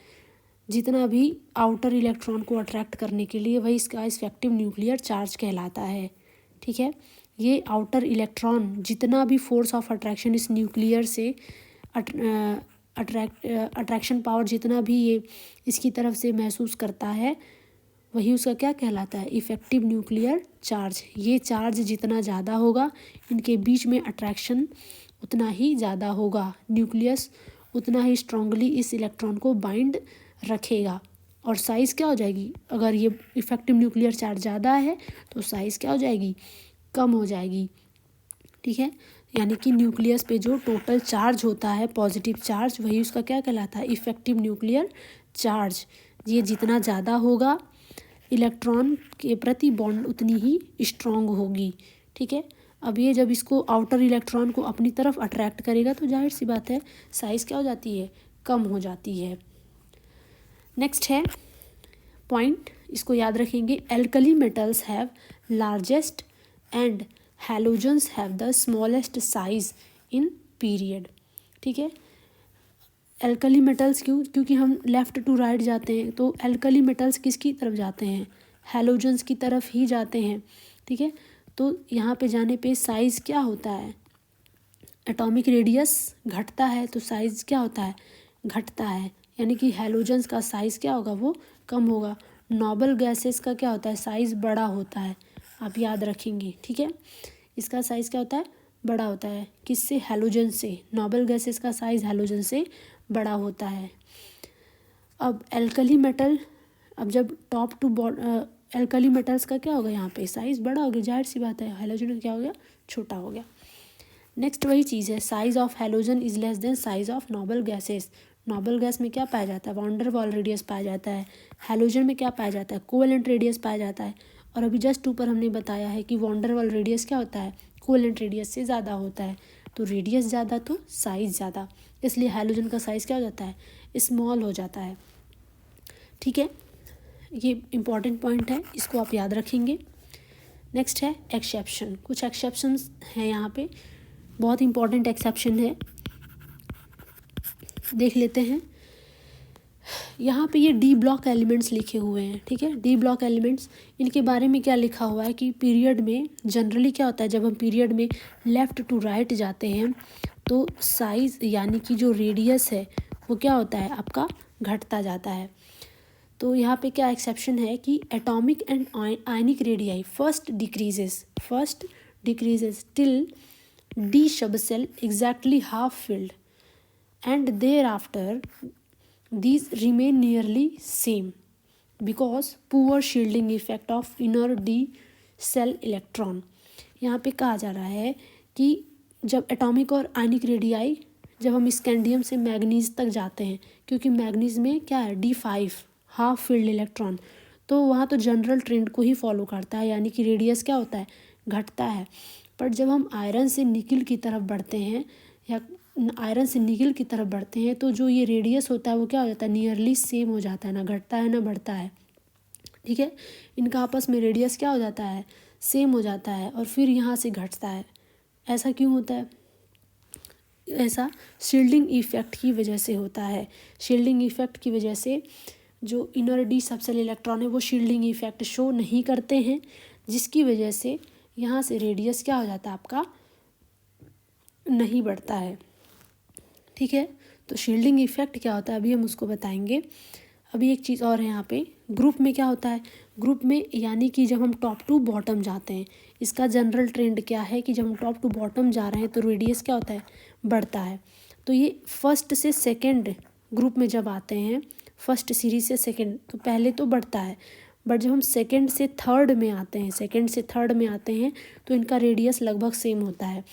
जितना भी आउटर इलेक्ट्रॉन को अट्रैक्ट करने के लिए, वही इसका इफेक्टिव न्यूक्लियर चार्ज कहलाता है। ठीक है। ये आउटर इलेक्ट्रॉन जितना भी फोर्स ऑफ अट्रैक्शन इस न्यूक्लियर से अट्रैक्शन पावर जितना भी ये इसकी तरफ से महसूस करता है वही उसका क्या कहलाता है, इफ़ेक्टिव न्यूक्लियर चार्ज। ये चार्ज जितना ज़्यादा होगा इनके बीच में अट्रैक्शन उतना ही ज़्यादा होगा, न्यूक्लियस उतना ही स्ट्रांगली इस इलेक्ट्रॉन को बाइंड रखेगा। और साइज़ क्या हो जाएगी, अगर ये इफ़ेक्टिव न्यूक्लियर चार्ज ज़्यादा है तो साइज़ क्या हो जाएगी, कम हो जाएगी। ठीक है, यानी कि न्यूक्लियस पे जो टोटल चार्ज होता है पॉजिटिव चार्ज वही उसका क्या कहलाता है, इफ़ेक्टिव न्यूक्लियर चार्ज। ये जितना ज़्यादा होगा इलेक्ट्रॉन के प्रति बॉन्ड उतनी ही स्ट्रॉन्ग होगी। ठीक है, अब ये जब इसको आउटर इलेक्ट्रॉन को अपनी तरफ अट्रैक्ट करेगा तो जाहिर सी बात है साइज़ क्या हो जाती है, कम हो जाती है। नेक्स्ट है पॉइंट, इसको याद रखेंगे, alkali metals have largest and halogens have the smallest size in period. ठीक है, एल्कली मेटल्स क्योंकि हम लेफ़्ट टू राइट जाते हैं तो एल्कली मेटल्स किसकी तरफ जाते हैं, हैलोजन्स की तरफ ही जाते हैं। ठीक है, तो यहाँ पे जाने पे साइज़ क्या होता है, एटॉमिक रेडियस घटता है तो साइज़ क्या होता है, घटता है, यानी कि हैलोजन्स का साइज़ क्या होगा, वो कम होगा। नोबल गैसेस का क्या होता है, साइज़ बड़ा होता है, आप याद रखेंगे। ठीक है, इसका साइज़ क्या होता है, बड़ा होता है, किससे, हैलोजन से। नोबल गैसेस का साइज़ हैलोजन से बड़ा होता है। अब एल्कली मेटल, अब जब टॉप टू एल्कली मेटल्स का क्या होगा, यहाँ पे साइज़ बड़ा हो गया, जाहिर सी बात है, हैलोजन का क्या हो गया, छोटा हो गया। नेक्स्ट वही चीज़ है, size of halogen is less than size of noble gases. Noble gas में क्या पाया जाता है, वॉन डेर वाल रेडियस पाया जाता है। हैलोजन में क्या पाया जाता है, कोवेलेंट रेडियस पाया जाता है। और अभी जस्ट ऊपर हमने बताया है कि वॉन डेर वाल रेडियस क्या होता है, कोवेलेंट रेडियस से ज़्यादा होता है। तो रेडियस ज़्यादा तो साइज़ ज़्यादा, इसलिए हैलोजन का साइज़ क्या हो जाता है, स्मॉल हो जाता है। ठीक है, ये इम्पॉर्टेंट पॉइंट है, इसको आप याद रखेंगे। नेक्स्ट है एक्सेप्शन, कुछ एक्सेप्शंस हैं यहाँ पे, बहुत इंपॉर्टेंट एक्सेप्शन है, देख लेते हैं। यहाँ पे ये डी ब्लॉक एलिमेंट्स लिखे हुए हैं। ठीक है, डी ब्लॉक एलिमेंट्स, इनके बारे में क्या लिखा हुआ है कि पीरियड में जनरली क्या होता है, जब हम पीरियड में लेफ़्ट टू राइट जाते हैं तो साइज़ यानी कि जो रेडियस है वो क्या होता है, आपका घटता जाता है। तो यहाँ पे क्या एक्सेप्शन है कि atomic and ionic radii first decreases till D subshell exactly half filled and thereafter these remain nearly same because poor shielding effect of inner d cell electron। यहाँ पे कहा जा रहा है कि जब एटॉमिक और आयनिक रेडियाई, जब हम स्कैंडियम से मैग्नीज तक जाते हैं, क्योंकि मैग्नीज में क्या है, D5 हाफ फील्ड इलेक्ट्रॉन, तो वहाँ तो जनरल ट्रेंड को ही फॉलो करता है, यानी कि रेडियस क्या होता है, घटता है। पर जब हम आयरन से निकिल की तरफ बढ़ते हैं या आयरन से निकिल की तरफ बढ़ते हैं तो जो ये रेडियस होता है वो क्या हो जाता है, नियरली सेम हो जाता है, ना घटता है ना बढ़ता है। ठीक है, इनका आपस में रेडियस क्या हो जाता है, सेम हो जाता है, और फिर यहाँ से घटता है। ऐसा क्यों होता है, ऐसा शील्डिंग इफेक्ट की वजह से होता है। शील्डिंग इफेक्ट की वजह से जो इनर डी सबसेल इलेक्ट्रॉन है वो शील्डिंग इफेक्ट शो नहीं करते हैं, जिसकी वजह से यहाँ से रेडियस क्या हो जाता है, आपका नहीं बढ़ता है। ठीक है, तो शील्डिंग इफेक्ट क्या होता है अभी हम उसको बताएंगे। अभी एक चीज़ और है, यहाँ पे ग्रुप में क्या होता है, ग्रुप में यानी कि जब हम टॉप टू बॉटम जाते हैं, इसका जनरल ट्रेंड क्या है कि जब हम टॉप टू बॉटम जा रहे हैं तो रेडियस क्या होता है, बढ़ता है। तो ये फर्स्ट से सेकंड ग्रुप में जब आते हैं, फर्स्ट सीरीज से सेकंड, तो पहले तो बढ़ता है, बट जब हम सेकंड से थर्ड में आते हैं तो इनका रेडियस लगभग सेम होता है।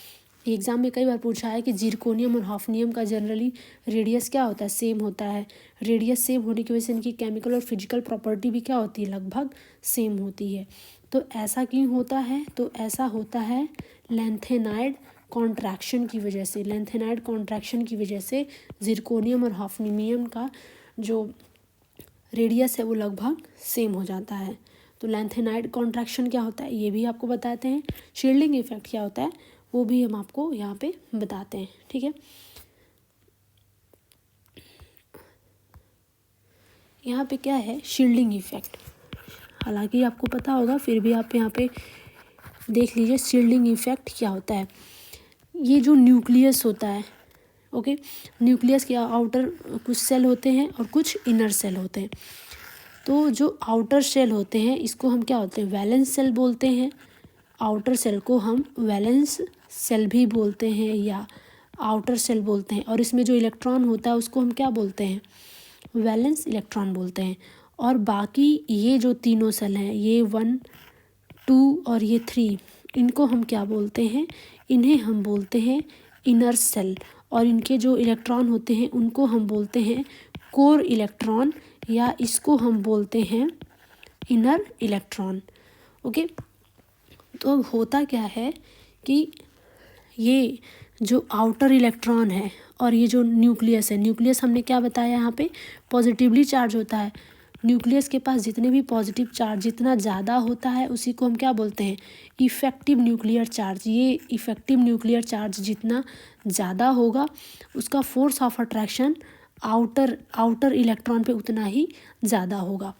एग्ज़ाम में कई बार पूछा है कि जिरकोनियम और हॉफनियम का जनरली रेडियस क्या होता है, सेम होता है। रेडियस सेम होने की वजह से इनकी केमिकल और फिजिकल प्रॉपर्टी भी क्या होती है, लगभग सेम होती है। तो ऐसा क्यों होता है, तो ऐसा होता है लेंथेनाइड कॉन्ट्रैक्शन की वजह से। लेंथेनाइड कॉन्ट्रैक्शन की वजह से जिरकोनियम और हॉफनियम का जो रेडियस है वो लगभग सेम हो जाता है। तो लेंथेनाइड कॉन्ट्रैक्शन क्या होता है ये भी आपको बताते हैं। शील्डिंग इफेक्ट क्या होता है वो भी हम आपको यहाँ पे बताते हैं। ठीक है, यहाँ पे क्या है, शील्डिंग इफेक्ट, हालांकि आपको पता होगा फिर भी आप यहाँ पे देख लीजिए शील्डिंग इफेक्ट क्या होता है। ये जो न्यूक्लियस होता है ओके, न्यूक्लियस के आउटर कुछ सेल होते हैं और कुछ इनर सेल होते हैं। तो जो आउटर सेल होते हैं इसको हम क्या बोलते हैं, वैलेंस सेल बोलते हैं। आउटर सेल को हम वैलेंस सेल भी बोलते हैं या आउटर सेल बोलते हैं। और इसमें जो इलेक्ट्रॉन होता है उसको हम क्या बोलते हैं, वैलेंस इलेक्ट्रॉन बोलते हैं। और बाकी ये जो तीनों सेल हैं, ये 1, 2 और ये 3, इनको हम क्या बोलते हैं, इन्हें हम बोलते हैं इनर सेल। और इनके जो इलेक्ट्रॉन होते हैं उनको हम बोलते हैं कोर इलेक्ट्रॉन या इसको हम बोलते हैं इनर इलेक्ट्रॉन। ओके, तो अब होता क्या है कि ये जो आउटर इलेक्ट्रॉन है और ये जो न्यूक्लियस है, न्यूक्लियस हमने क्या बताया यहाँ पे पॉजिटिवली चार्ज होता है। न्यूक्लियस के पास जितने भी पॉजिटिव चार्ज जितना ज़्यादा होता है उसी को हम क्या बोलते हैं, इफ़ेक्टिव न्यूक्लियर चार्ज। ये इफ़ेक्टिव न्यूक्लियर चार्ज जितना ज़्यादा होगा उसका force of attraction outer electron पे उतना ही ज़्यादा होगा।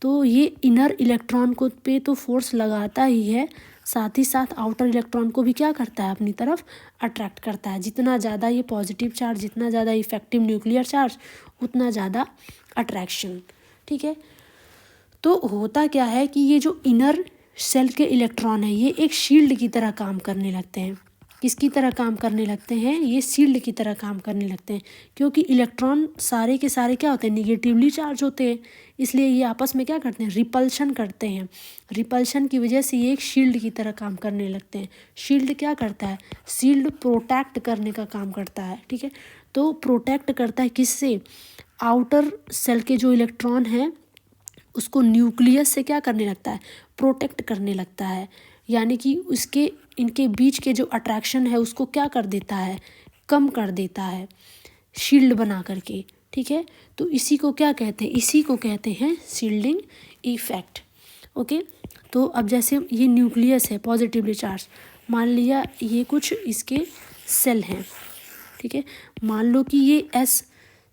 तो ये इनर इलेक्ट्रॉन को पे तो फोर्स लगाता ही है, साथ ही साथ आउटर इलेक्ट्रॉन को भी क्या करता है, अपनी तरफ अट्रैक्ट करता है। जितना ज़्यादा ये पॉजिटिव चार्ज, जितना ज़्यादा इफ़ेक्टिव न्यूक्लियर चार्ज, उतना ज़्यादा अट्रैक्शन। ठीक है, तो होता क्या है कि ये जो इनर सेल के इलेक्ट्रॉन है ये एक शील्ड की तरह काम करने लगते हैं। किसकी तरह काम करने लगते हैं, ये शील्ड की तरह काम करने लगते हैं। क्योंकि इलेक्ट्रॉन सारे के सारे क्या होते हैं, निगेटिवली चार्ज होते हैं, इसलिए ये आपस में क्या करते हैं, रिपल्शन करते हैं। रिपल्शन की वजह से ये एक शील्ड की तरह काम करने लगते हैं। शील्ड क्या करता है, शील्ड प्रोटेक्ट करने का काम करता है। ठीक है, तो प्रोटेक्ट करता है किससे, आउटर सेल के जो इलेक्ट्रॉन हैं उसको न्यूक्लियस से क्या करने लगता है, प्रोटेक्ट करने लगता है। यानी कि उसके इनके बीच के जो अट्रैक्शन है उसको क्या कर देता है, कम कर देता है शील्ड बना करके। ठीक है, तो इसी को क्या कहते हैं, इसी को कहते हैं शील्डिंग इफेक्ट। ओके, तो अब जैसे ये न्यूक्लियस है पॉजिटिवली चार्ज, मान लिया ये कुछ इसके सेल हैं। ठीक है, मान लो कि ये एस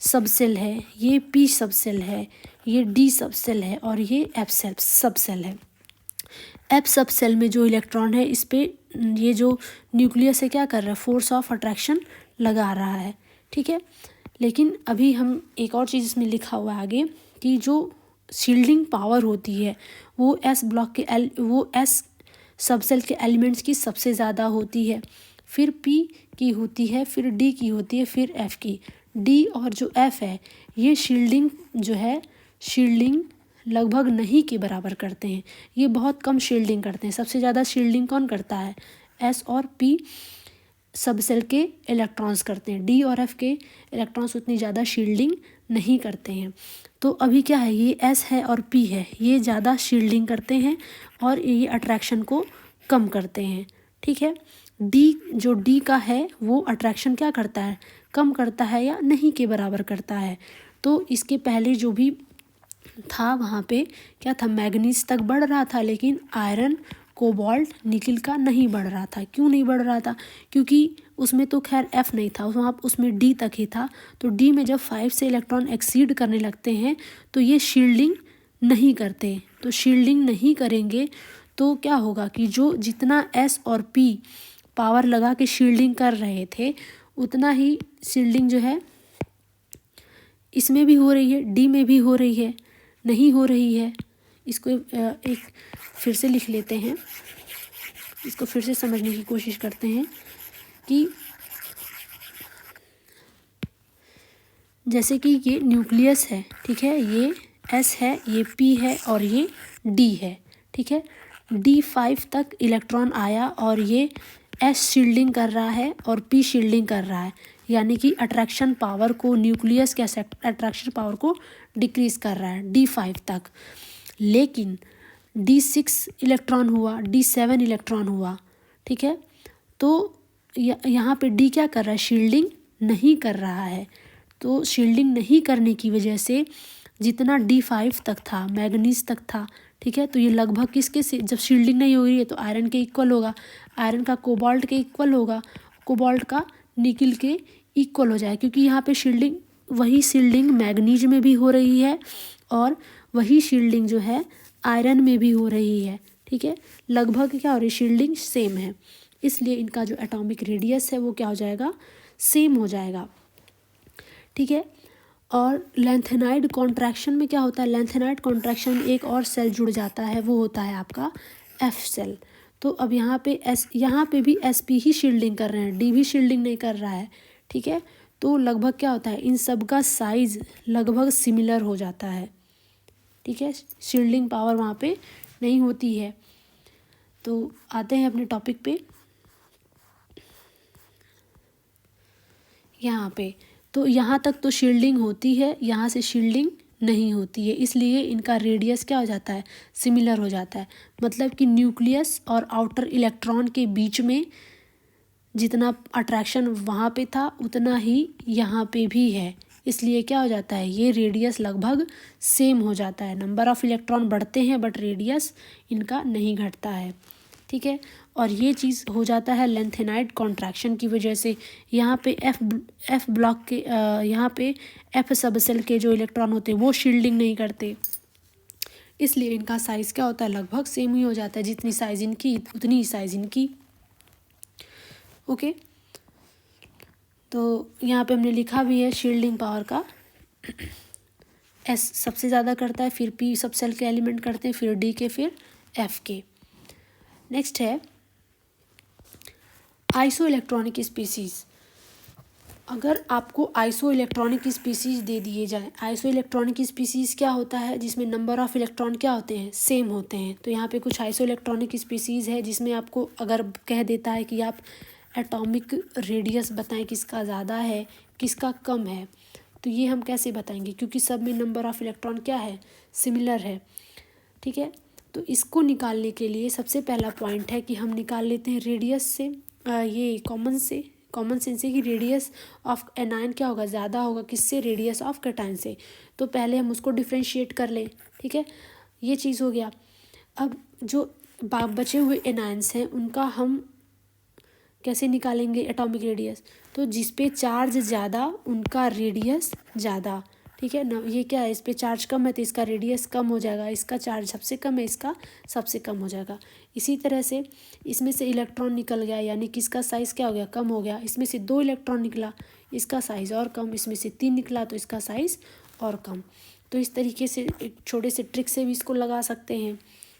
सब सेल है, ये पी सब सेल है, ये डी सब सेल है और ये एफ सब सेल है। एफ सब सेल में जो इलेक्ट्रॉन है इस पे ये जो न्यूक्लियस है क्या कर रहा है, फोर्स ऑफ अट्रैक्शन लगा रहा है। ठीक है, लेकिन अभी हम एक और चीज़ इसमें लिखा हुआ है आगे कि जो शील्डिंग पावर होती है वो एस ब्लॉक के वो एस सब सेल के एलिमेंट्स की सबसे ज़्यादा होती है, फिर पी की होती है, फिर डी की होती है, फिर एफ की। डी और जो एफ है ये शील्डिंग जो है, शील्डिंग लगभग नहीं के बराबर करते हैं, ये बहुत कम शील्डिंग करते हैं। सबसे ज़्यादा शील्डिंग कौन करता है, एस और पी सब सेल के इलेक्ट्रॉन्स करते हैं। डी और एफ के इलेक्ट्रॉन्स उतनी ज़्यादा शील्डिंग नहीं करते हैं। तो अभी क्या है, ये एस है और पी है, ये ज़्यादा शील्डिंग करते हैं और ये अट्रैक्शन को कम करते हैं। ठीक है, डी जो डी का है वो अट्रैक्शन क्या करता है, कम करता है या नहीं के बराबर करता है। तो इसके पहले जो भी था वहाँ पे क्या था, मैग्नीज तक बढ़ रहा था, लेकिन आयरन कोबाल्ट निकिल का नहीं बढ़ रहा था। क्यों नहीं बढ़ रहा था, क्योंकि उसमें तो खैर एफ नहीं था, वहाँ उसमें डी तक ही था। तो डी में जब 5 से इलेक्ट्रॉन एक्सीड करने लगते हैं तो ये शील्डिंग नहीं करते। तो शील्डिंग नहीं करेंगे तो क्या होगा कि जो जितना एस और पी पावर लगा के शील्डिंग कर रहे थे उतना ही शील्डिंग जो है इसमें भी हो रही है, डी में भी हो रही है, नहीं हो रही है। इसको एक फिर से लिख लेते हैं, इसको फिर से समझने की कोशिश करते हैं कि जैसे कि ये न्यूक्लियस है, ठीक है, ये एस है, ये पी है और ये डी है। ठीक है, D5 तक इलेक्ट्रॉन आया और ये एस शील्डिंग कर रहा है और पी शील्डिंग कर रहा है, यानी कि अट्रैक्शन पावर को, न्यूक्लियस के अट्रैक्शन पावर को डिक्रीज कर रहा है D5 तक। लेकिन D6 इलेक्ट्रॉन हुआ, D7 इलेक्ट्रॉन हुआ। ठीक है, तो यहाँ पे डी क्या कर रहा है, शील्डिंग नहीं कर रहा है। तो शील्डिंग नहीं करने की वजह से जितना D5 तक था, मैग्नीज तक था, ठीक है, तो ये लगभग किसके से, जब शील्डिंग नहीं हो रही है तो आयरन के इक्वल होगा, आयरन का कोबाल्ट के इक्वल होगा, कोबाल्ट का निकिल के इक्वल हो जाए, क्योंकि यहाँ पे शील्डिंग, वही शील्डिंग मैग्नीज में भी हो रही है और वही शील्डिंग जो है आयरन में भी हो रही है। ठीक है, लगभग क्या हो रही है, शील्डिंग सेम है। इसलिए इनका जो एटॉमिक रेडियस है वो क्या हो जाएगा, सेम हो जाएगा। ठीक है। और लेंथेनाइड कॉन्ट्रैक्शन में क्या होता है, लेंथेनाइड कॉन्ट्रैक्शन में एक और सेल जुड़ जाता है, वो होता है आपका एफ सेल। तो अब यहाँ पे भी एस पी ही शील्डिंग कर रहे हैं, डी भी शील्डिंग नहीं कर रहा है। ठीक है। तो लगभग क्या होता है, इन सब का साइज लगभग सिमिलर हो जाता है। ठीक है, शील्डिंग पावर वहाँ पे नहीं होती है। तो आते हैं अपने टॉपिक पे। यहाँ पे तो यहाँ तक तो शील्डिंग होती है, यहाँ से शील्डिंग नहीं होती है, इसलिए इनका रेडियस क्या हो जाता है, सिमिलर हो जाता है। मतलब कि न्यूक्लियस और आउटर इलेक्ट्रॉन के बीच में जितना अट्रैक्शन वहाँ पे था उतना ही यहाँ पे भी है, इसलिए क्या हो जाता है, ये रेडियस लगभग सेम हो जाता है। नंबर ऑफ़ इलेक्ट्रॉन बढ़ते हैं बट रेडियस इनका नहीं घटता है। ठीक है। और ये चीज़ हो जाता है लेंथेनाइड कॉन्ट्रैक्शन की वजह से। यहाँ पे एफ ब्लॉक के यहाँ पे एफ सब सेल के जो इलेक्ट्रॉन होते हैं वो शील्डिंग नहीं करते, इसलिए इनका साइज़ क्या होता है, लगभग सेम ही हो जाता है। जितनी साइज़ इनकी उतनी ही साइज़ इनकी। ओके। तो यहाँ पे हमने लिखा भी है शील्डिंग पावर का एस सबसे ज़्यादा करता है, फिर पी सब सेल के एलिमेंट करते हैं, फिर डी के, फिर एफ के। नेक्स्ट है आइसो इलेक्ट्रॉनिक स्पीसीज़। अगर आपको आइसो इलेक्ट्रॉनिक स्पीसीज़ दे दिए जाएँ, आइसो इलेक्ट्रॉनिक स्पीसीज़ क्या होता है, जिसमें नंबर ऑफ़ इलेक्ट्रॉन क्या होते हैं, सेम होते हैं। तो यहाँ पे कुछ आइसो इलेक्ट्रॉनिक स्पीसीज़ है जिसमें आपको अगर कह देता है कि आप एटॉमिक रेडियस बताएं किसका ज़्यादा है किसका कम है, तो ये हम कैसे बताएंगे, क्योंकि सब में नंबर ऑफ़ इलेक्ट्रॉन क्या है, सिमिलर है। ठीक है। तो इसको निकालने के लिए सबसे पहला पॉइंट है कि हम निकाल लेते हैं रेडियस से, ये कॉमन सेंस से कि रेडियस ऑफ एनायन क्या होगा, ज़्यादा होगा किससे, रेडियस ऑफ कैटायन से। तो पहले हम उसको डिफ्रेंशिएट कर लें। ठीक है, ये चीज़ हो गया। अब जो बचे हुए एनायंस हैं उनका हम कैसे निकालेंगे एटॉमिक रेडियस, तो जिस पे चार्ज ज़्यादा उनका रेडियस ज़्यादा। ठीक है ना, ये क्या है, इस पे चार्ज कम है तो इसका रेडियस कम हो जाएगा, इसका चार्ज सबसे कम है इसका सबसे कम हो जाएगा। इसी तरह से इसमें से इलेक्ट्रॉन निकल गया यानी कि इसका साइज़ क्या हो गया, कम हो गया। इसमें से 2 इलेक्ट्रॉन निकला, इसका साइज़ और कम। इसमें से 3 निकला तो इसका साइज़ और कम। तो इस तरीके से एक छोटे से ट्रिक से भी इसको लगा सकते हैं।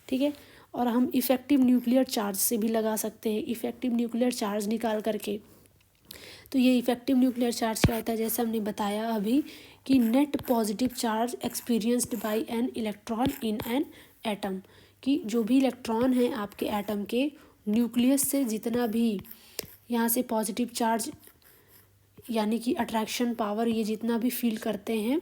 ठीक है। और हम इफ़ेक्टिव न्यूक्लियर चार्ज से भी लगा सकते हैं, इफ़ेक्टिव न्यूक्लियर चार्ज निकाल करके। तो ये इफ़ेक्टिव न्यूक्लियर चार्ज क्या होता है, जैसे हमने बताया अभी कि net positive charge experienced bye an electron in an atom, कि जो भी इलेक्ट्रॉन हैं आपके एटम के न्यूक्लियस से जितना भी यहाँ से पॉजिटिव चार्ज यानी कि अट्रैक्शन पावर ये जितना भी फील करते हैं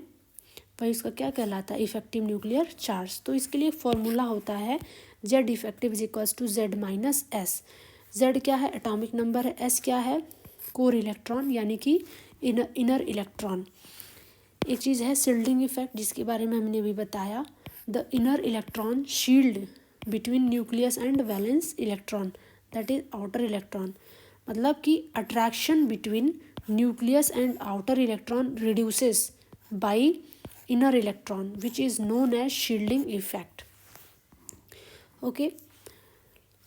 वही इसका क्या कहलाता है, इफ़ेक्टिव न्यूक्लियर चार्ज। तो इसके लिए फॉर्मूला होता है Z effective is equals to Z minus S. Z क्या है, एटॉमिक नंबर है, एस क्या है, कोर इलेक्ट्रॉन यानी कि इनर इलेक्ट्रॉन। एक चीज़ है शील्डिंग इफेक्ट जिसके बारे में हमने अभी बताया, the inner electron shield between nucleus and valence electron that is outer electron. मतलब कि attraction between nucleus and outer electron reduces by inner electron which is known as shielding effect. Okay.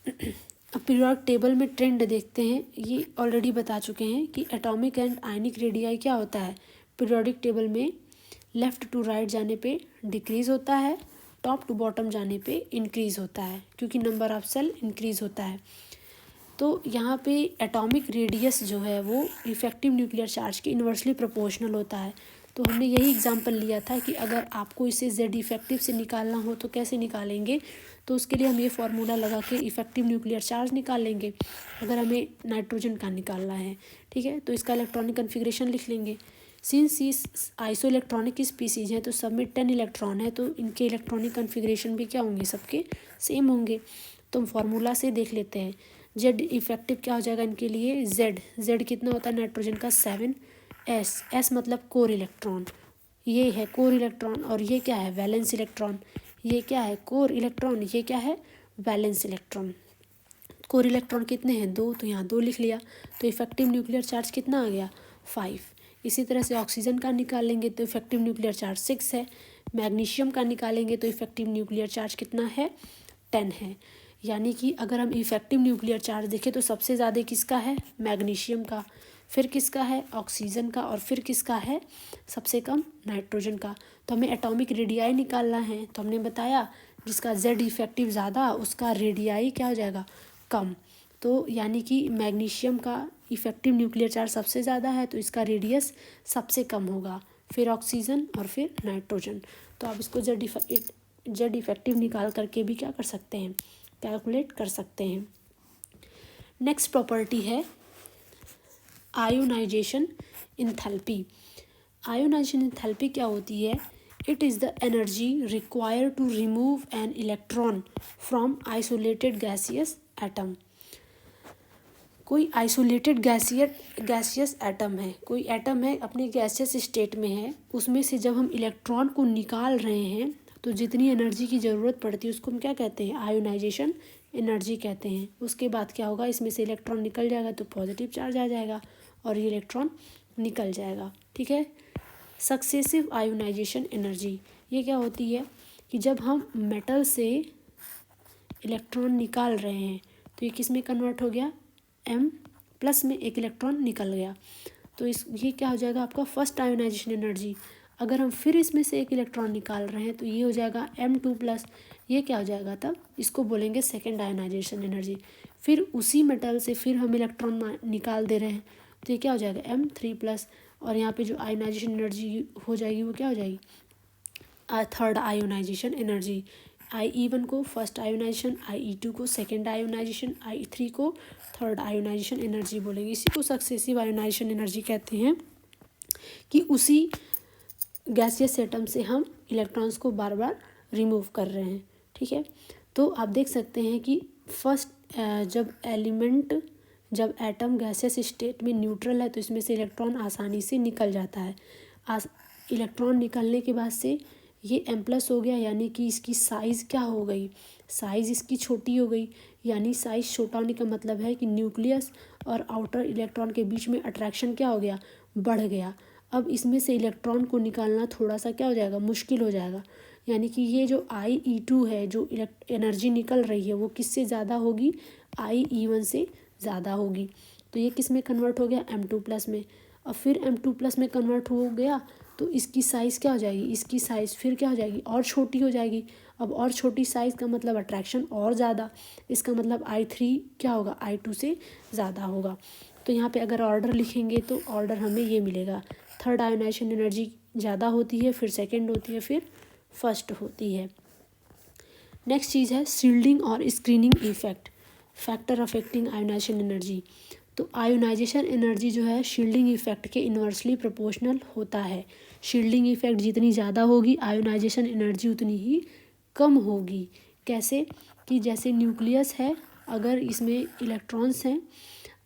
अब periodic table में trend देखते हैं, ये already बता चुके हैं कि एटॉमिक एंड आयनिक रेडियाई क्या होता है, पीरियोडिक टेबल में लेफ़्ट टू राइट जाने पे डिक्रीज़ होता है, टॉप टू बॉटम जाने पे इंक्रीज़ होता है, क्योंकि नंबर ऑफ सेल इंक्रीज़ होता है। तो यहाँ पे एटॉमिक रेडियस जो है वो इफ़ेक्टिव न्यूक्लियर चार्ज के इन्वर्सली प्रोपोर्शनल होता है। तो हमने यही एग्जांपल लिया था कि अगर आपको इसे जेड इफेक्टिव से निकालना हो तो कैसे निकालेंगे, तो उसके लिए हम ये फार्मूला लगा के इफ़ेक्टिव न्यूक्लियर चार्ज निकाल लेंगे। अगर हमें नाइट्रोजन का निकालना है, ठीक है, तो इसका इलेक्ट्रॉनिक कन्फिग्रेशन लिख लेंगे। सिंस ये आइसो इलेक्ट्रॉनिक स्पीसीज हैं तो सब में 10 इलेक्ट्रॉन है, तो इनके इलेक्ट्रॉनिक कन्फिग्रेशन भी क्या होंगे, सबके सेम होंगे। तो हम फार्मूला से देख लेते हैं। जेड इफेक्टिव क्या हो जाएगा इनके लिए, जेड कितना होता है नाइट्रोजन का 7, एस मतलब कोर इलेक्ट्रॉन, ये है कोर इलेक्ट्रॉन, और ये क्या है वैलेंस इलेक्ट्रॉन, ये क्या है कोर इलेक्ट्रॉन, ये क्या है वैलेंस इलेक्ट्रॉन। कोर इलेक्ट्रॉन कितने हैं 2, तो यहाँ 2 लिख लिया। तो इफेक्टिव न्यूक्लियर चार्ज कितना आ गया 5। इसी तरह से ऑक्सीजन का निकालेंगे तो इफेक्टिव न्यूक्लियर चार्ज 6 है। मैग्नीशियम का निकालेंगे तो इफेक्टिव न्यूक्लियर चार्ज कितना है 10 है। यानी कि अगर हम इफेक्टिव न्यूक्लियर चार्ज देखें तो सबसे ज़्यादा किसका है, मैग्नीशियम का, फिर किसका है, ऑक्सीजन का, और फिर किसका है सबसे कम, नाइट्रोजन का। तो हमें एटॉमिक रेडियाई निकालना है, तो हमने बताया जिसका जेड इफेक्टिव ज़्यादा उसका रेडियाई क्या हो जाएगा, कम। तो यानी कि मैग्नीशियम का इफेक्टिव न्यूक्लियर चार्ज सबसे ज़्यादा है तो इसका रेडियस सबसे कम होगा, फिर ऑक्सीजन और फिर नाइट्रोजन। तो आप इसको जेड इफेक्टिव निकाल करके भी क्या कर सकते हैं, कैलकुलेट कर सकते हैं। नेक्स्ट प्रॉपर्टी है आयोनाइजेशन इंथैल्पी। आयोनाइजेशन इंथैल्पी क्या होती है, it is the energy required to remove an electron from isolated gaseous atom. कोई आइसोलेटेड गैसियस एटम है, कोई एटम है अपने गैसियस स्टेट में है, उसमें से जब हम इलेक्ट्रॉन को निकाल रहे हैं तो जितनी एनर्जी की ज़रूरत पड़ती है उसको हम क्या कहते हैं, आयोनाइजेशन एनर्जी कहते हैं। उसके बाद क्या होगा, इसमें से इलेक्ट्रॉन निकल जाएगा तो पॉजिटिव चार्ज आ जाएगा और ये इलेक्ट्रॉन निकल जाएगा, ठीक है। सक्सेसिव आयोनाइजेशन एनर्जी ये क्या होती है कि जब हम मेटल से इलेक्ट्रॉन निकाल रहे हैं तो ये किस में कन्वर्ट हो गया, M+ में एक इलेक्ट्रॉन निकल गया, तो ये क्या हो जाएगा आपका फर्स्ट आयोनाइजेशन एनर्जी। अगर हम फिर इसमें से एक इलेक्ट्रॉन निकाल रहे हैं तो ये हो जाएगा M2+, ये क्या हो जाएगा तब, इसको बोलेंगे सेकेंड आयोनाइजेशन एनर्जी। फिर उसी मेटल से फिर हम इलेक्ट्रॉन निकाल दे रहे हैं तो ये क्या हो जाएगा M3+, और यहाँ पे जो आयोनाइजेशन एनर्जी हो जाएगी वो क्या हो जाएगी, थर्ड आयोनाइजेशन एनर्जी। IE1 को फर्स्ट आयोनाइजेशन, IE2 को सेकेंड आयोनाइजेशन, IE3 को थर्ड आयोनाइजेशन एनर्जी बोलेंगे। इसी को सक्सेसिव आयोनाइजेशन एनर्जी कहते हैं कि उसी गैसियस एटम से हम इलेक्ट्रॉन्स को बार बार रिमूव कर रहे हैं, ठीक है। तो आप देख सकते हैं कि फर्स्ट जब एटम गैसियस स्टेट में न्यूट्रल है तो इसमें से इलेक्ट्रॉन आसानी से निकल जाता है। इलेक्ट्रॉन निकलने के बाद से ये M+ हो गया, यानी कि इसकी साइज़ क्या हो गई, साइज़ इसकी छोटी हो गई। यानी साइज़ छोटा होने का मतलब है कि न्यूक्लियस और आउटर इलेक्ट्रॉन के बीच में अट्रैक्शन क्या हो गया, बढ़ गया। अब इसमें से इलेक्ट्रॉन को निकालना थोड़ा सा क्या हो जाएगा, मुश्किल हो जाएगा। यानी कि ये जो IE2 है, जो एनर्जी निकल रही है वो किससे ज़्यादा होगी, IE1 से ज़्यादा होगी। तो ये किस में कन्वर्ट हो गया, M2+ में। और फिर M2+ में कन्वर्ट हो गया तो इसकी साइज़ क्या हो जाएगी, इसकी साइज़ फिर क्या हो जाएगी, और छोटी हो जाएगी। अब और छोटी साइज़ का मतलब अट्रैक्शन और ज़्यादा, इसका मतलब I3 क्या होगा, I2 से ज़्यादा होगा। तो यहाँ पे अगर ऑर्डर लिखेंगे तो ऑर्डर हमें ये मिलेगा, थर्ड आयोनाइजेशन एनर्जी ज़्यादा होती है, फिर सेकेंड होती है, फिर फर्स्ट होती है। नेक्स्ट चीज़ है शील्डिंग और screening effect, factor affecting ionization energy. तो आयोनाइजेशन एनर्जी जो है शील्डिंग इफेक्ट के इन्वर्सली प्रोपोर्शनल होता है। शील्डिंग इफेक्ट जितनी ज़्यादा होगी आयोनाइजेशन एनर्जी उतनी ही कम होगी। कैसे कि जैसे न्यूक्लियस है, अगर इसमें इलेक्ट्रॉन्स हैं,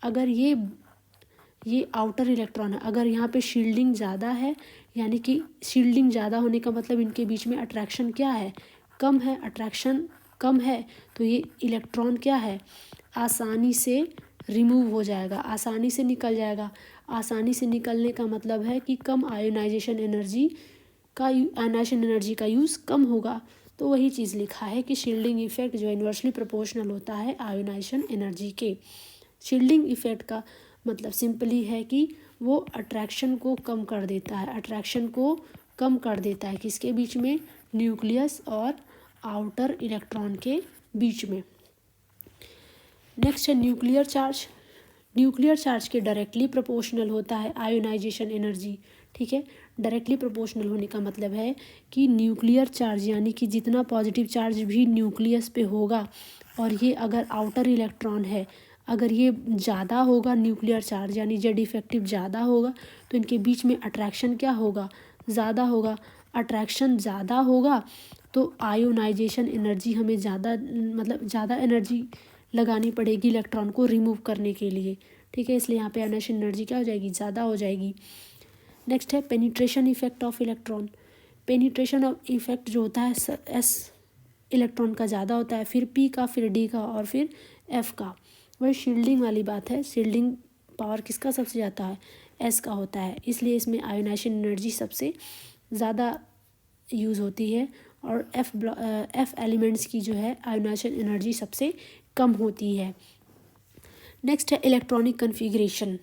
अगर ये आउटर इलेक्ट्रॉन है, अगर यहाँ पे शील्डिंग ज़्यादा है, यानी कि शील्डिंग ज़्यादा होने का मतलब इनके बीच में अट्रैक्शन क्या है, कम है। अट्रैक्शन कम है तो ये इलेक्ट्रॉन क्या है, आसानी से रिमूव हो जाएगा, आसानी से निकल जाएगा। आसानी से निकलने का मतलब है कि कम आयोनाइजेशन एनर्जी का यूज़ कम होगा। तो वही चीज़ लिखा है कि शील्डिंग इफेक्ट जो इन्वर्सली प्रोपोर्शनल होता है आयोनाइजेशन एनर्जी के। शील्डिंग इफेक्ट का मतलब सिंपली है कि वो अट्रैक्शन को कम कर देता है, अट्रैक्शन को कम कर देता है किसके बीच में, न्यूक्लियस और आउटर इलेक्ट्रॉन के बीच में। नेक्स्ट है न्यूक्लियर चार्ज। न्यूक्लियर चार्ज के डायरेक्टली प्रोपोर्शनल होता है आयोनाइजेशन एनर्जी, ठीक है। डायरेक्टली प्रोपोर्शनल होने का मतलब है कि न्यूक्लियर चार्ज यानी कि जितना पॉजिटिव चार्ज भी न्यूक्लियस पे होगा और ये अगर आउटर इलेक्ट्रॉन है, अगर ये ज़्यादा होगा न्यूक्लियर चार्ज यानी जेड इफेक्टिव ज़्यादा होगा तो इनके बीच में अट्रैक्शन क्या होगा, ज़्यादा होगा। अट्रैक्शन ज़्यादा होगा तो आयोनाइजेशन एनर्जी हमें ज़्यादा एनर्जी लगानी पड़ेगी इलेक्ट्रॉन को रिमूव करने के लिए, ठीक है। इसलिए यहाँ पे आयोनाइजेशन एनर्जी क्या हो जाएगी, ज़्यादा हो जाएगी। नेक्स्ट है penetration effect of electron. Penetration of effect जो होता है S इलेक्ट्रॉन का ज़्यादा होता है, फिर P का, फिर D का और फिर F का। वही शील्डिंग वाली बात है, शील्डिंग पावर किसका सबसे ज़्यादा है, S का होता है। इसलिए इसमें आयोनाइजेशन एनर्जी सबसे ज़्यादा यूज़ होती है और एफ एलिमेंट्स की जो है आयोनाइजेशन एनर्जी सबसे कम होती है। नेक्स्ट है इलेक्ट्रॉनिक कन्फिग्रेशन।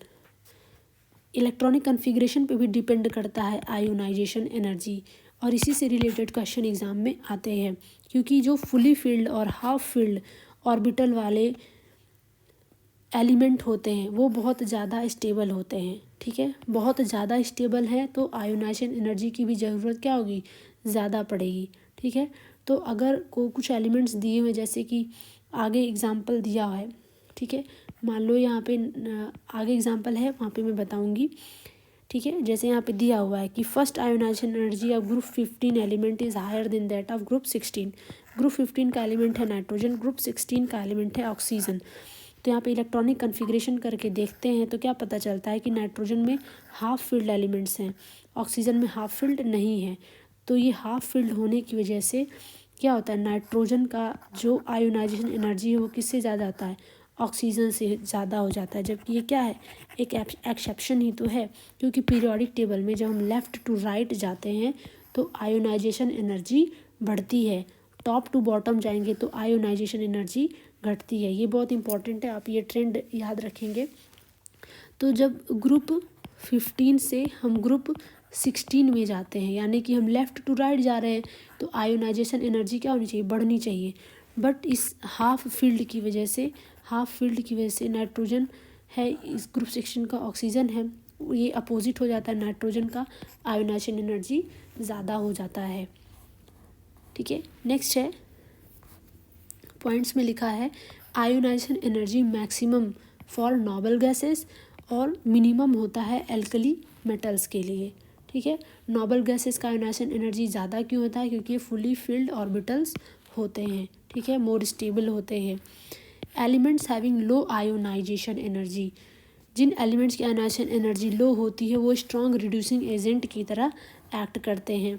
इलेक्ट्रॉनिक कन्फिग्रेशन पे भी डिपेंड करता है आयोनाइजेशन एनर्जी, और इसी से रिलेटेड क्वेश्चन एग्जाम में आते हैं, क्योंकि जो फुली फील्ड और हाफ फील्ड ऑर्बिटल वाले एलिमेंट होते हैं वो बहुत ज़्यादा स्टेबल होते हैं। ठीक है, बहुत ज़्यादा स्टेबल है तो आयोनाइजेशन एनर्जी की भी ज़रूरत क्या होगी, ज़्यादा पड़ेगी। ठीक है, तो अगर कुछ एलिमेंट्स दिए हुए जैसे कि आगे एग्जांपल दिया है, ठीक है, मान लो यहाँ पे आगे एग्जांपल है वहाँ पे मैं बताऊँगी। ठीक है, जैसे यहाँ पे दिया हुआ है कि first ionization energy of group 15 element is higher than that of group 16। Group 15 का एलिमेंट है नाइट्रोजन, ग्रुप 16 का एलिमेंट है ऑक्सीजन। तो यहाँ पे इलेक्ट्रॉनिक कन्फिग्रेशन करके देखते हैं तो क्या पता चलता है कि नाइट्रोजन में हाफ फील्ड एलिमेंट्स हैं, ऑक्सीजन में हाफ फील्ड नहीं है। तो ये हाफ फील्ड होने की वजह से क्या होता है, नाइट्रोजन का जो आयोनाइजेशन एनर्जी है वो किससे ज़्यादा आता है, ऑक्सीजन से ज़्यादा हो जाता है। जबकि ये क्या है, एक एक्सेप्शन ही तो है, क्योंकि पीरियोडिक टेबल में जब हम लेफ़्ट टू राइट जाते हैं तो आयोनाइजेशन एनर्जी बढ़ती है, टॉप टू बॉटम जाएंगे तो आयोनाइजेशन एनर्जी घटती है। ये बहुत इंपॉर्टेंट है, आप ये ट्रेंड याद रखेंगे। तो जब ग्रुप 15 से हम ग्रुप 16 में जाते हैं, यानी कि हम लेफ़्ट टू राइट जा रहे हैं, तो आयोनाइजेशन एनर्जी क्या होनी चाहिए, बढ़नी चाहिए। बट इस हाफ फील्ड की वजह से नाइट्रोजन है, इस ग्रुप 16 का ऑक्सीजन है, ये अपोजिट हो जाता है, नाइट्रोजन का आयोनाइजेशन एनर्जी ज़्यादा हो जाता है। ठीक है, नेक्स्ट है पॉइंट्स में लिखा है ionization energy maximum for noble gases और मिनिमम होता है एल्कली मेटल्स के लिए। ठीक है, नोबल गैसेस का आयोनाइजेशन एनर्जी ज़्यादा क्यों होता है, क्योंकि ये फुली फिल्ड ऑर्बिटल्स होते हैं। ठीक है, मोर स्टेबल होते हैं। Elements having low ionization energy, जिन एलिमेंट्स की आयोनाइजेशन एनर्जी लो होती है वो स्ट्रॉन्ग रिड्यूसिंग एजेंट की तरह एक्ट करते हैं।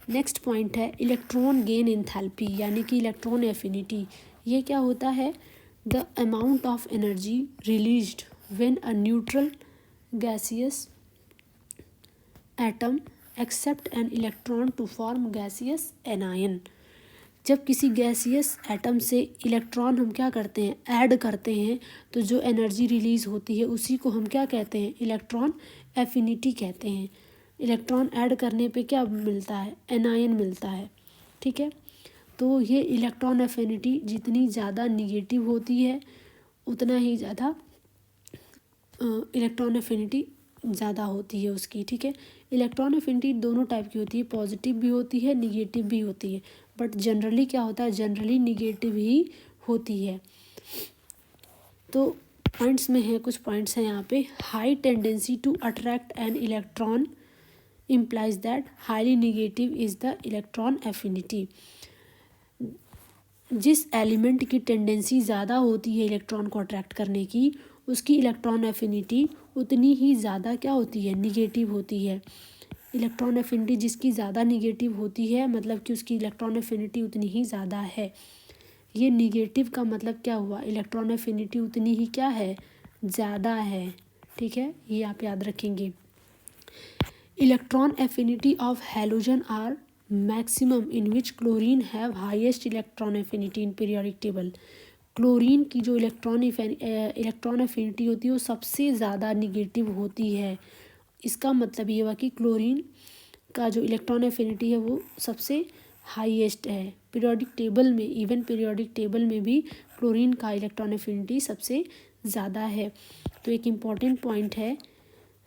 नेक्स्ट पॉइंट है इलेक्ट्रॉन गेन एंथैल्पी, यानी कि इलेक्ट्रॉन एफिनिटी। ये क्या होता है, the amount of energy released when a neutral gaseous atom accept an electron to form gaseous anion. जब किसी गैसियस एटम से इलेक्ट्रॉन हम क्या करते हैं, ऐड करते हैं, तो जो एनर्जी रिलीज़ होती है उसी को हम क्या कहते हैं, इलेक्ट्रॉन एफिनिटी कहते हैं। इलेक्ट्रॉन ऐड करने पे क्या मिलता है, एनायन मिलता है। ठीक है, तो ये इलेक्ट्रॉन एफिनिटी जितनी ज़्यादा निगेटिव होती है उतना ही ज़्यादा इलेक्ट्रॉन एफिनिटी ज़्यादा होती है उसकी। ठीक है, इलेक्ट्रॉन एफिनिटी दोनों टाइप की होती है, पॉजिटिव भी होती है, निगेटिव भी होती है, बट जनरली क्या होता है, जनरली निगेटिव ही होती है। तो पॉइंट्स में है, कुछ पॉइंट्स हैं यहाँ पे। High tendency to attract an electron implies that highly negative is the electron affinity. जिस एलिमेंट की टेंडेंसी ज़्यादा होती है इलेक्ट्रॉन को अट्रैक्ट करने की, उसकी इलेक्ट्रॉन एफिनिटी उतनी ही ज़्यादा क्या होती है, निगेटिव होती है। इलेक्ट्रॉन एफिनिटी जिसकी ज़्यादा निगेटिव होती है मतलब कि उसकी इलेक्ट्रॉन एफिनिटी उतनी ही ज़्यादा है। ये निगेटिव का मतलब क्या हुआ, इलेक्ट्रॉन एफिनिटी उतनी ही क्या है, ज़्यादा है। ठीक है, ये आप याद रखेंगे। Electron affinity of halogen are maximum in which chlorine have highest electron affinity in periodic table. Chlorine की जो इलेक्ट्रॉन एफिनिटी होती है वो सबसे ज़्यादा निगेटिव होती है। इसका मतलब ये हुआ कि क्लोरीन का जो इलेक्ट्रॉन एफिनिटी है वो सबसे हाईएस्ट है पीरियोडिक टेबल में। इवन पीरियोडिक टेबल में भी क्लोरीन का इलेक्ट्रॉन एफिनिटी सबसे ज़्यादा है। तो एक इम्पॉर्टेंट पॉइंट है,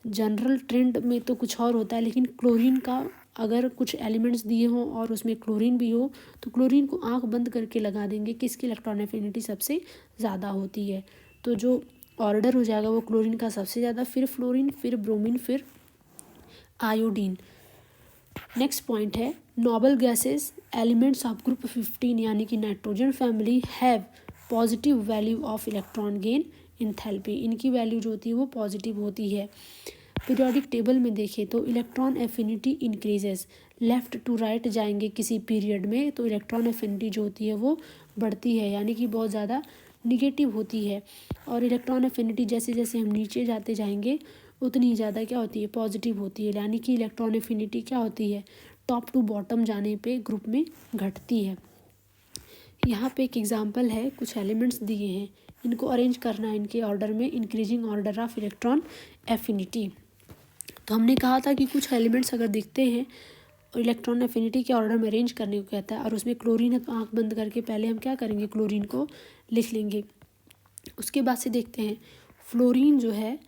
जनरल ट्रेंड में तो कुछ और होता है, लेकिन क्लोरीन का अगर कुछ एलिमेंट्स दिए हों और उसमें क्लोरीन भी हो तो क्लोरीन को आंख बंद करके लगा देंगे कि इसकी इलेक्ट्रॉन एफिनिटी सबसे ज़्यादा होती है। तो जो ऑर्डर हो जाएगा वो क्लोरीन का सबसे ज़्यादा, फिर फ्लोरीन, फिर ब्रोमीन, फिर आयोडीन। नेक्स्ट पॉइंट है noble gases elements of group 15 यानी कि nitrogen family have positive value of electron gain enthalpy. इनकी वैल्यू जो होती है वो पॉजिटिव होती है। पीरियोडिक टेबल में देखें तो electron affinity increases, left to right जाएंगे किसी पीरियड में तो इलेक्ट्रॉन एफिनिटी जो होती है वो बढ़ती है, यानी कि बहुत ज़्यादा निगेटिव होती है। और इलेक्ट्रॉन एफिनिटी जैसे जैसे हम नीचे जाते जाएंगे उतनी ज़्यादा क्या होती है, पॉजिटिव होती है। यानी कि इलेक्ट्रॉन एफिनिटी क्या होती है, टॉप टू बॉटम जाने पे ग्रुप में घटती है। यहाँ पे एक एग्जांपल है, कुछ एलिमेंट्स दिए हैं, इनको अरेंज करना है इनके ऑर्डर में, increasing order of electron affinity. तो हमने कहा था कि कुछ एलिमेंट्स अगर दिखते हैं और इलेक्ट्रॉन एफिनिटी के ऑर्डर में अरेंज करने को कहता है, और उसमें क्लोरीन है, तो आँख बंद करके पहले हम क्या करेंगे, क्लोरीन को लिख लेंगे। उसके बाद से देखते हैं फ्लोरीन जो है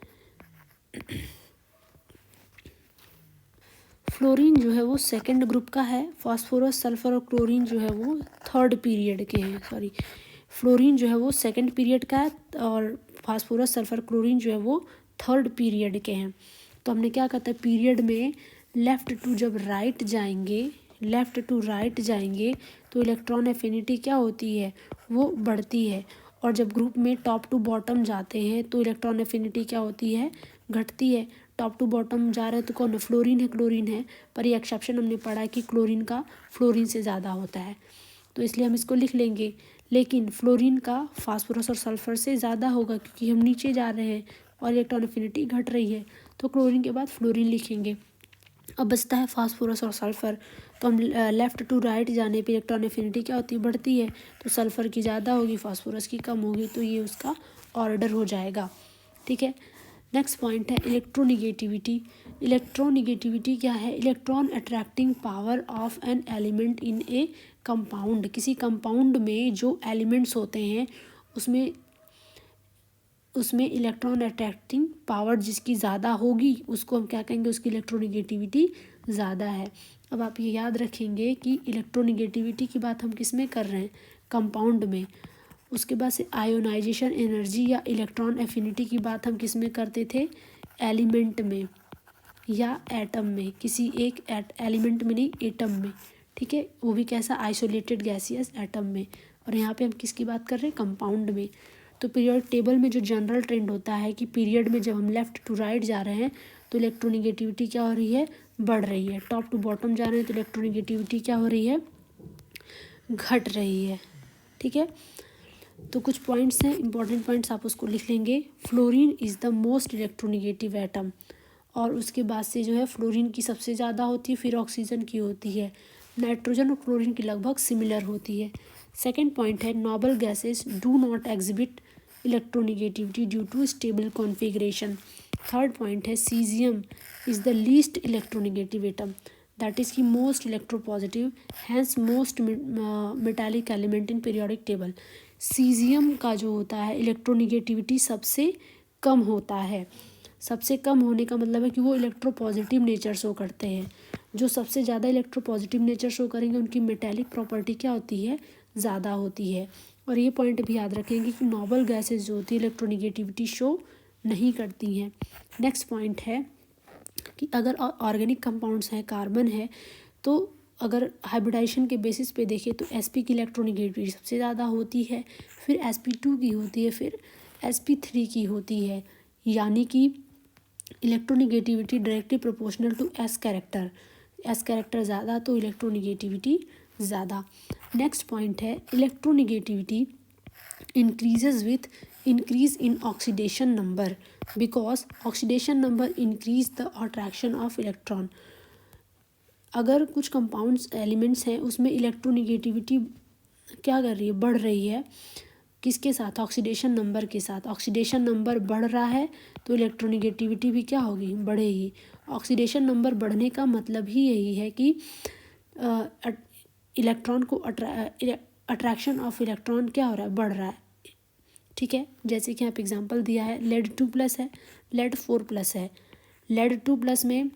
वो सेकंड ग्रुप का है, फास्फोरस सल्फर और क्लोरीन जो है वो थर्ड पीरियड के हैं। फ्लोरीन जो है वो सेकंड पीरियड का है और फास्फोरस सल्फर क्लोरीन जो है वो थर्ड पीरियड के हैं। तो हमने क्या कहता है, पीरियड में लेफ़्ट टू राइट जाएंगे तो इलेक्ट्रॉन एफिनिटी क्या होती है, वो बढ़ती है। और जब ग्रुप में टॉप टू बॉटम जाते हैं तो इलेक्ट्रॉन एफिनिटी क्या होती है, घटती है। टॉप टू बॉटम जा रहे हैं तो कौन है, क्लोरीन है, पर ये एक्सेप्शन हमने पढ़ा है कि क्लोरीन का फ्लोरीन से ज़्यादा होता है, तो इसलिए हम इसको लिख लेंगे। लेकिन फ्लोरीन का फास्फोरस और सल्फर से ज़्यादा होगा क्योंकि हम नीचे जा रहे हैं और इलेक्ट्रॉन एफिनिटी घट रही है, तो क्लोरीन के बाद फ्लोरीन लिखेंगे। अब बचता है फास्फोरस और सल्फर, तो हम लेफ़्ट टू राइट जाने पे इलेक्ट्रॉन एफिनिटी क्या होती है, बढ़ती है। तो सल्फर की ज़्यादा होगी, फास्फोरस की कम होगी, तो ये उसका ऑर्डर हो जाएगा। ठीक है, नेक्स्ट पॉइंट है इलेक्ट्रोनिगेटिविटी। इलेक्ट्रोनिगेटिविटी क्या है, electron attracting power of an element in A compound. किसी कंपाउंड में जो एलिमेंट्स होते हैं उसमें इलेक्ट्रॉन अट्रैक्टिंग पावर जिसकी ज़्यादा होगी उसको हम क्या कहेंगे, उसकी इलेक्ट्रोनिगेटिविटी ज़्यादा है। अब आप ये याद रखेंगे कि इलेक्ट्रोनिगेटिविटी की बात हम किस में कर रहे हैं, कंपाउंड में। उसके बाद से आयोनाइजेशन एनर्जी या इलेक्ट्रॉन एफिनिटी की बात हम किस में करते थे, एलिमेंट में या एटम में, किसी एक एलिमेंट में नहीं, एटम में। ठीक है, वो भी कैसा, आइसोलेटेड गैसियस एटम में। और यहाँ पे हम किसकी बात कर रहे हैं, कंपाउंड में। तो पीरियड टेबल में जो जनरल ट्रेंड होता है कि पीरियड में जब हम लेफ़्ट टू राइट जा रहे हैं तो इलेक्ट्रोनिगेटिविटी क्या हो रही है, बढ़ रही है। टॉप टू बॉटम जा रहे हैं तो इलेक्ट्रोनिगेटिविटी क्या हो रही है, घट रही है। ठीक है, तो कुछ पॉइंट्स हैं, इंपॉर्टेंट पॉइंट्स, आप उसको लिख लेंगे। Fluorine is the most electronegative atom, और उसके बाद से जो है फ्लोरीन की सबसे ज़्यादा होती है, फिर ऑक्सीजन की होती है। नाइट्रोजन और क्लोरीन की लगभग सिमिलर होती है। सेकेंड पॉइंट है noble gases do not exhibit electronegativity due to stable configuration. Third point है caesium is the least electronegative atom, that is की most electropositive, hence most metallic element in periodic table. Caesium का जो होता है electronegativity सबसे कम होता है। सबसे कम होने का मतलब है कि वो इलेक्ट्रोपॉजिटिव नेचर शो करते हैं। जो सबसे ज़्यादा इलेक्ट्रोपॉजिटिव नेचर शो करेंगे उनकी मेटालिक प्रॉपर्टी क्या होती है, ज़्यादा होती है। और ये पॉइंट भी याद रखेंगे कि नोबल गैसेस जो होती है इलेक्ट्रोनिगेटिविटी शो नहीं करती हैं। नेक्स्ट पॉइंट है कि अगर ऑर्गेनिक कंपाउंड्स हैं, कार्बन है, तो अगर हाइब्रिडाइजेशन के बेसिस पे देखें तो sp की इलेक्ट्रोनिगेटिविटी सबसे ज़्यादा होती है, फिर sp2 की होती है, फिर sp3 की होती है। यानी कि electronegativity directly proportional to s character ज़्यादा तो इलेक्ट्रोनिगेटिविटी ज़्यादा। नेक्स्ट पॉइंट है electronegativity increases with increase in oxidation number because oxidation number increase the attraction of electron. अगर कुछ कंपाउंड्स एलिमेंट्स हैं उसमें इलेक्ट्रोनिगेटिविटी क्या कर रही है, बढ़ रही है, किसके साथ, ऑक्सीडेशन नंबर के साथ। ऑक्सीडेशन नंबर बढ़ रहा है तो इलेक्ट्रोनिगेटिविटी भी क्या होगी, बढ़ेगी। ऑक्सीडेशन नंबर बढ़ने का मतलब ही यही है कि इलेक्ट्रॉन को अट्रैक्शन ऑफ इलेक्ट्रॉन क्या हो रहा है, बढ़ रहा है। ठीक है, जैसे कि यहाँ पे एग्जांपल दिया है, लेड 2+ है, लेड 4+ है। लेड 2+ में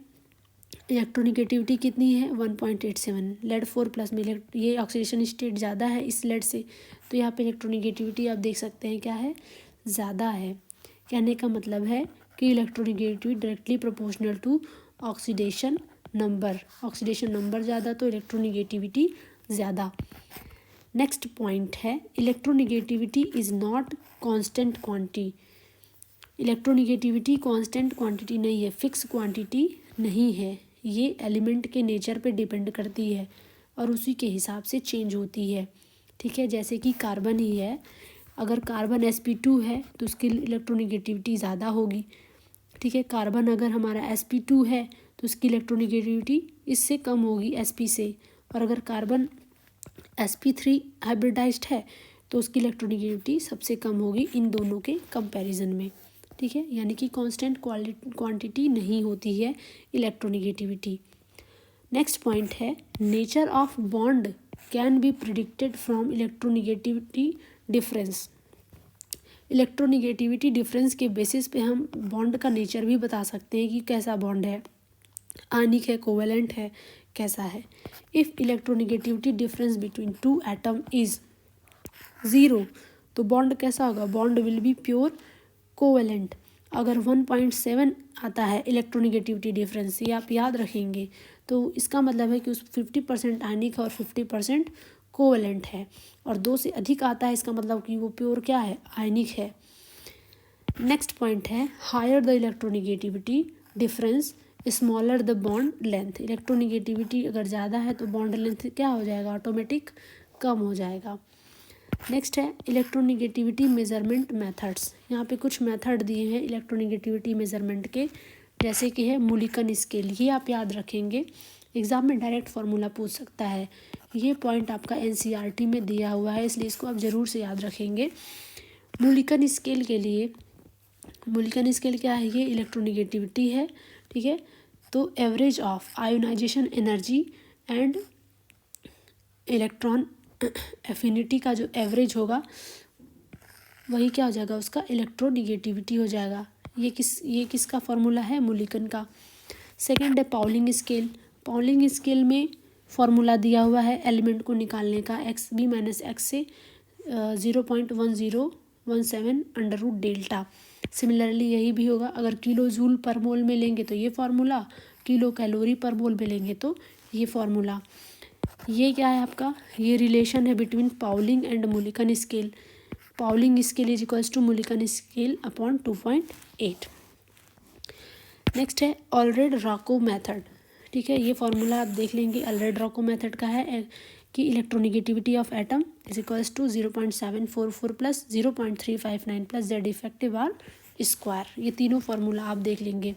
इलेक्ट्रोनिगेटिविटी कितनी है, 1.87। लेड 4+ में ये ऑक्सीडेशन स्टेट ज़्यादा है इस लेड से, तो यहाँ पे इलेक्ट्रोनिगेटिविटी आप देख सकते हैं क्या है, ज़्यादा है। कहने का मतलब है कि electronegativity directly proportional to oxidation number ज़्यादा तो इलेक्ट्रोनिगेटिविटी ज़्यादा। नेक्स्ट पॉइंट है electronegativity is not constant quantity. Electronegativity constant quantity नहीं है, फिक्स क्वांटिटी नहीं है। ये एलिमेंट के नेचर पे डिपेंड करती है और उसी के हिसाब से चेंज होती है। ठीक है, जैसे कि कार्बन ही है, अगर कार्बन sp2 है तो उसकी इलेक्ट्रोनिगेटिविटी ज़्यादा होगी। ठीक है, कार्बन अगर हमारा sp2 है तो इसकी इलेक्ट्रोनेगेटिविटी इससे कम होगी sp से। और अगर कार्बन sp3 हाइब्रिडाइज्ड है तो उसकी इलेक्ट्रोनेगेटिविटी सबसे कम होगी इन दोनों के कंपैरिजन में। ठीक है, यानी कि कांस्टेंट क्वांटिटी नहीं होती है इलेक्ट्रोनेगेटिविटी। नेक्स्ट पॉइंट है nature of bond can be predicted from electronegativity difference. Electronegativity difference के बेसिस पे हम बॉन्ड का नेचर भी बता सकते हैं कि कैसा बॉन्ड है, आयनिक है, कोवेलेंट है, कैसा है। If electronegativity difference between two atom is 0 तो बॉन्ड कैसा होगा, bond will be pure covalent. अगर 1.7 आता है इलेक्ट्रोनेगेटिविटी डिफरेंस, ये आप याद रखेंगे, तो इसका मतलब है कि उस 50% आयनिक है और 50% कोवेलेंट है। और 2 से अधिक आता है इसका मतलब कि वो प्योर क्या है, आयनिक है। नेक्स्ट पॉइंट है higher the electronegativity difference smaller the bond length. Electronegativity अगर ज़्यादा है तो बॉन्ड लेंथ क्या हो जाएगा, ऑटोमेटिक कम हो जाएगा। नेक्स्ट है इलेक्ट्रोनेगेटिविटी मेजरमेंट मेथड्स। यहाँ पे कुछ मेथड दिए हैं इलेक्ट्रोनेगेटिविटी मेजरमेंट के, जैसे कि है मूलिकन स्केल। ये आप याद रखेंगे, एग्जाम में डायरेक्ट फार्मूला पूछ सकता है। ये पॉइंट आपका एनसीईआरटी में दिया हुआ है, इसलिए इसको आप ज़रूर से याद रखेंगे। मूलिकन स्केल के लिए, मूलिकन स्केल क्या है, ये इलेक्ट्रोनेगेटिविटी है। ठीक है, तो average of ionisation energy and electron affinity का जो एवरेज होगा वही क्या हो जाएगा, उसका इलेक्ट्रोनेगेटिविटी हो जाएगा। ये किसका फार्मूला है, मूलिकन का। सेकंड है पाउलिंग स्केल। पाउलिंग स्केल में फार्मूला दिया हुआ है एलिमेंट को निकालने का, एक्स बी माइनस एक्स से 0.1017 अंडर रूट डेल्टा। सिमिलरली यही भी होगा, अगर किलो जूल पर मोल में लेंगे तो ये फार्मूला, किलो कैलोरी पर मोल में लेंगे तो ये फार्मूला। ये क्या है आपका, ये रिलेशन है between Pauling and Mulliken scale. Pauling scale is equals to Mulliken scale upon 2.8। Next है ऑलरेड रॉको मेथड। ठीक है, ये फार्मूला आप देख लेंगे, ऑलरेड रॉको मेथड का है कि electronegativity of atom is equals to 0.744 plus 0.359 plus Z effective R square. ये तीनों फार्मूला आप देख लेंगे।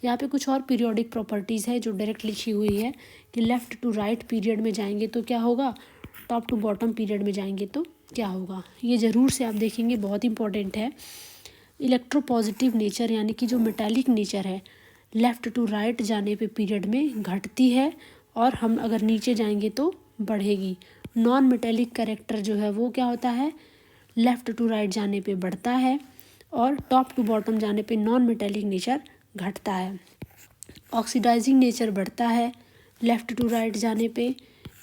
यहाँ पे कुछ और पीरियोडिक प्रॉपर्टीज़ है जो डायरेक्ट लिखी हुई है कि लेफ़्ट टू राइट पीरियड में जाएंगे तो क्या होगा, टॉप टू बॉटम पीरियड में जाएंगे तो क्या होगा। ये ज़रूर से आप देखेंगे, बहुत इंपॉर्टेंट है। इलेक्ट्रोपॉजिटिव नेचर यानी कि जो मेटालिक नेचर है, लेफ़्ट टू राइट जाने पे पीरियड में घटती है और हम अगर नीचे जाएंगे तो बढ़ेगी। नॉन मेटालिक कैरेक्टर जो है वो क्या होता है, लेफ़्ट टू राइट जाने पे बढ़ता है और टॉप टू बॉटम जाने पे नॉन मेटालिक नेचर घटता है। ऑक्सीडाइजिंग नेचर बढ़ता है लेफ़्ट टू राइट जाने पे,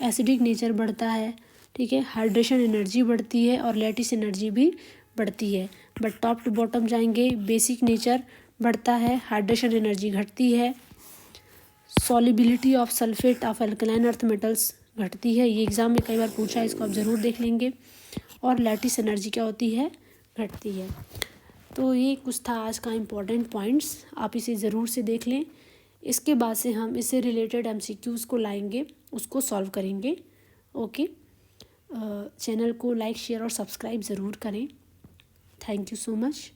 एसिडिक नेचर बढ़ता है। ठीक है, हाइड्रेशन एनर्जी बढ़ती है और लैटिस एनर्जी भी बढ़ती है। बट टॉप टू बॉटम जाएंगे, बेसिक नेचर बढ़ता है, हाइड्रेशन एनर्जी घटती है, solubility of sulphate of alkaline earth metals घटती है। ये एग्ज़ाम में कई बार पूछा है, इसको आप ज़रूर देख लेंगे। और लैटिस एनर्जी क्या होती है, घटती है। तो ये कुछ था आज का इम्पोर्टेंट पॉइंट्स, आप इसे ज़रूर से देख लें। इसके बाद से हम इससे रिलेटेड एमसीक्यूज़ को लाएंगे, उसको सॉल्व करेंगे। ओके, चैनल को लाइक शेयर और सब्सक्राइब ज़रूर करें। Thank you so much.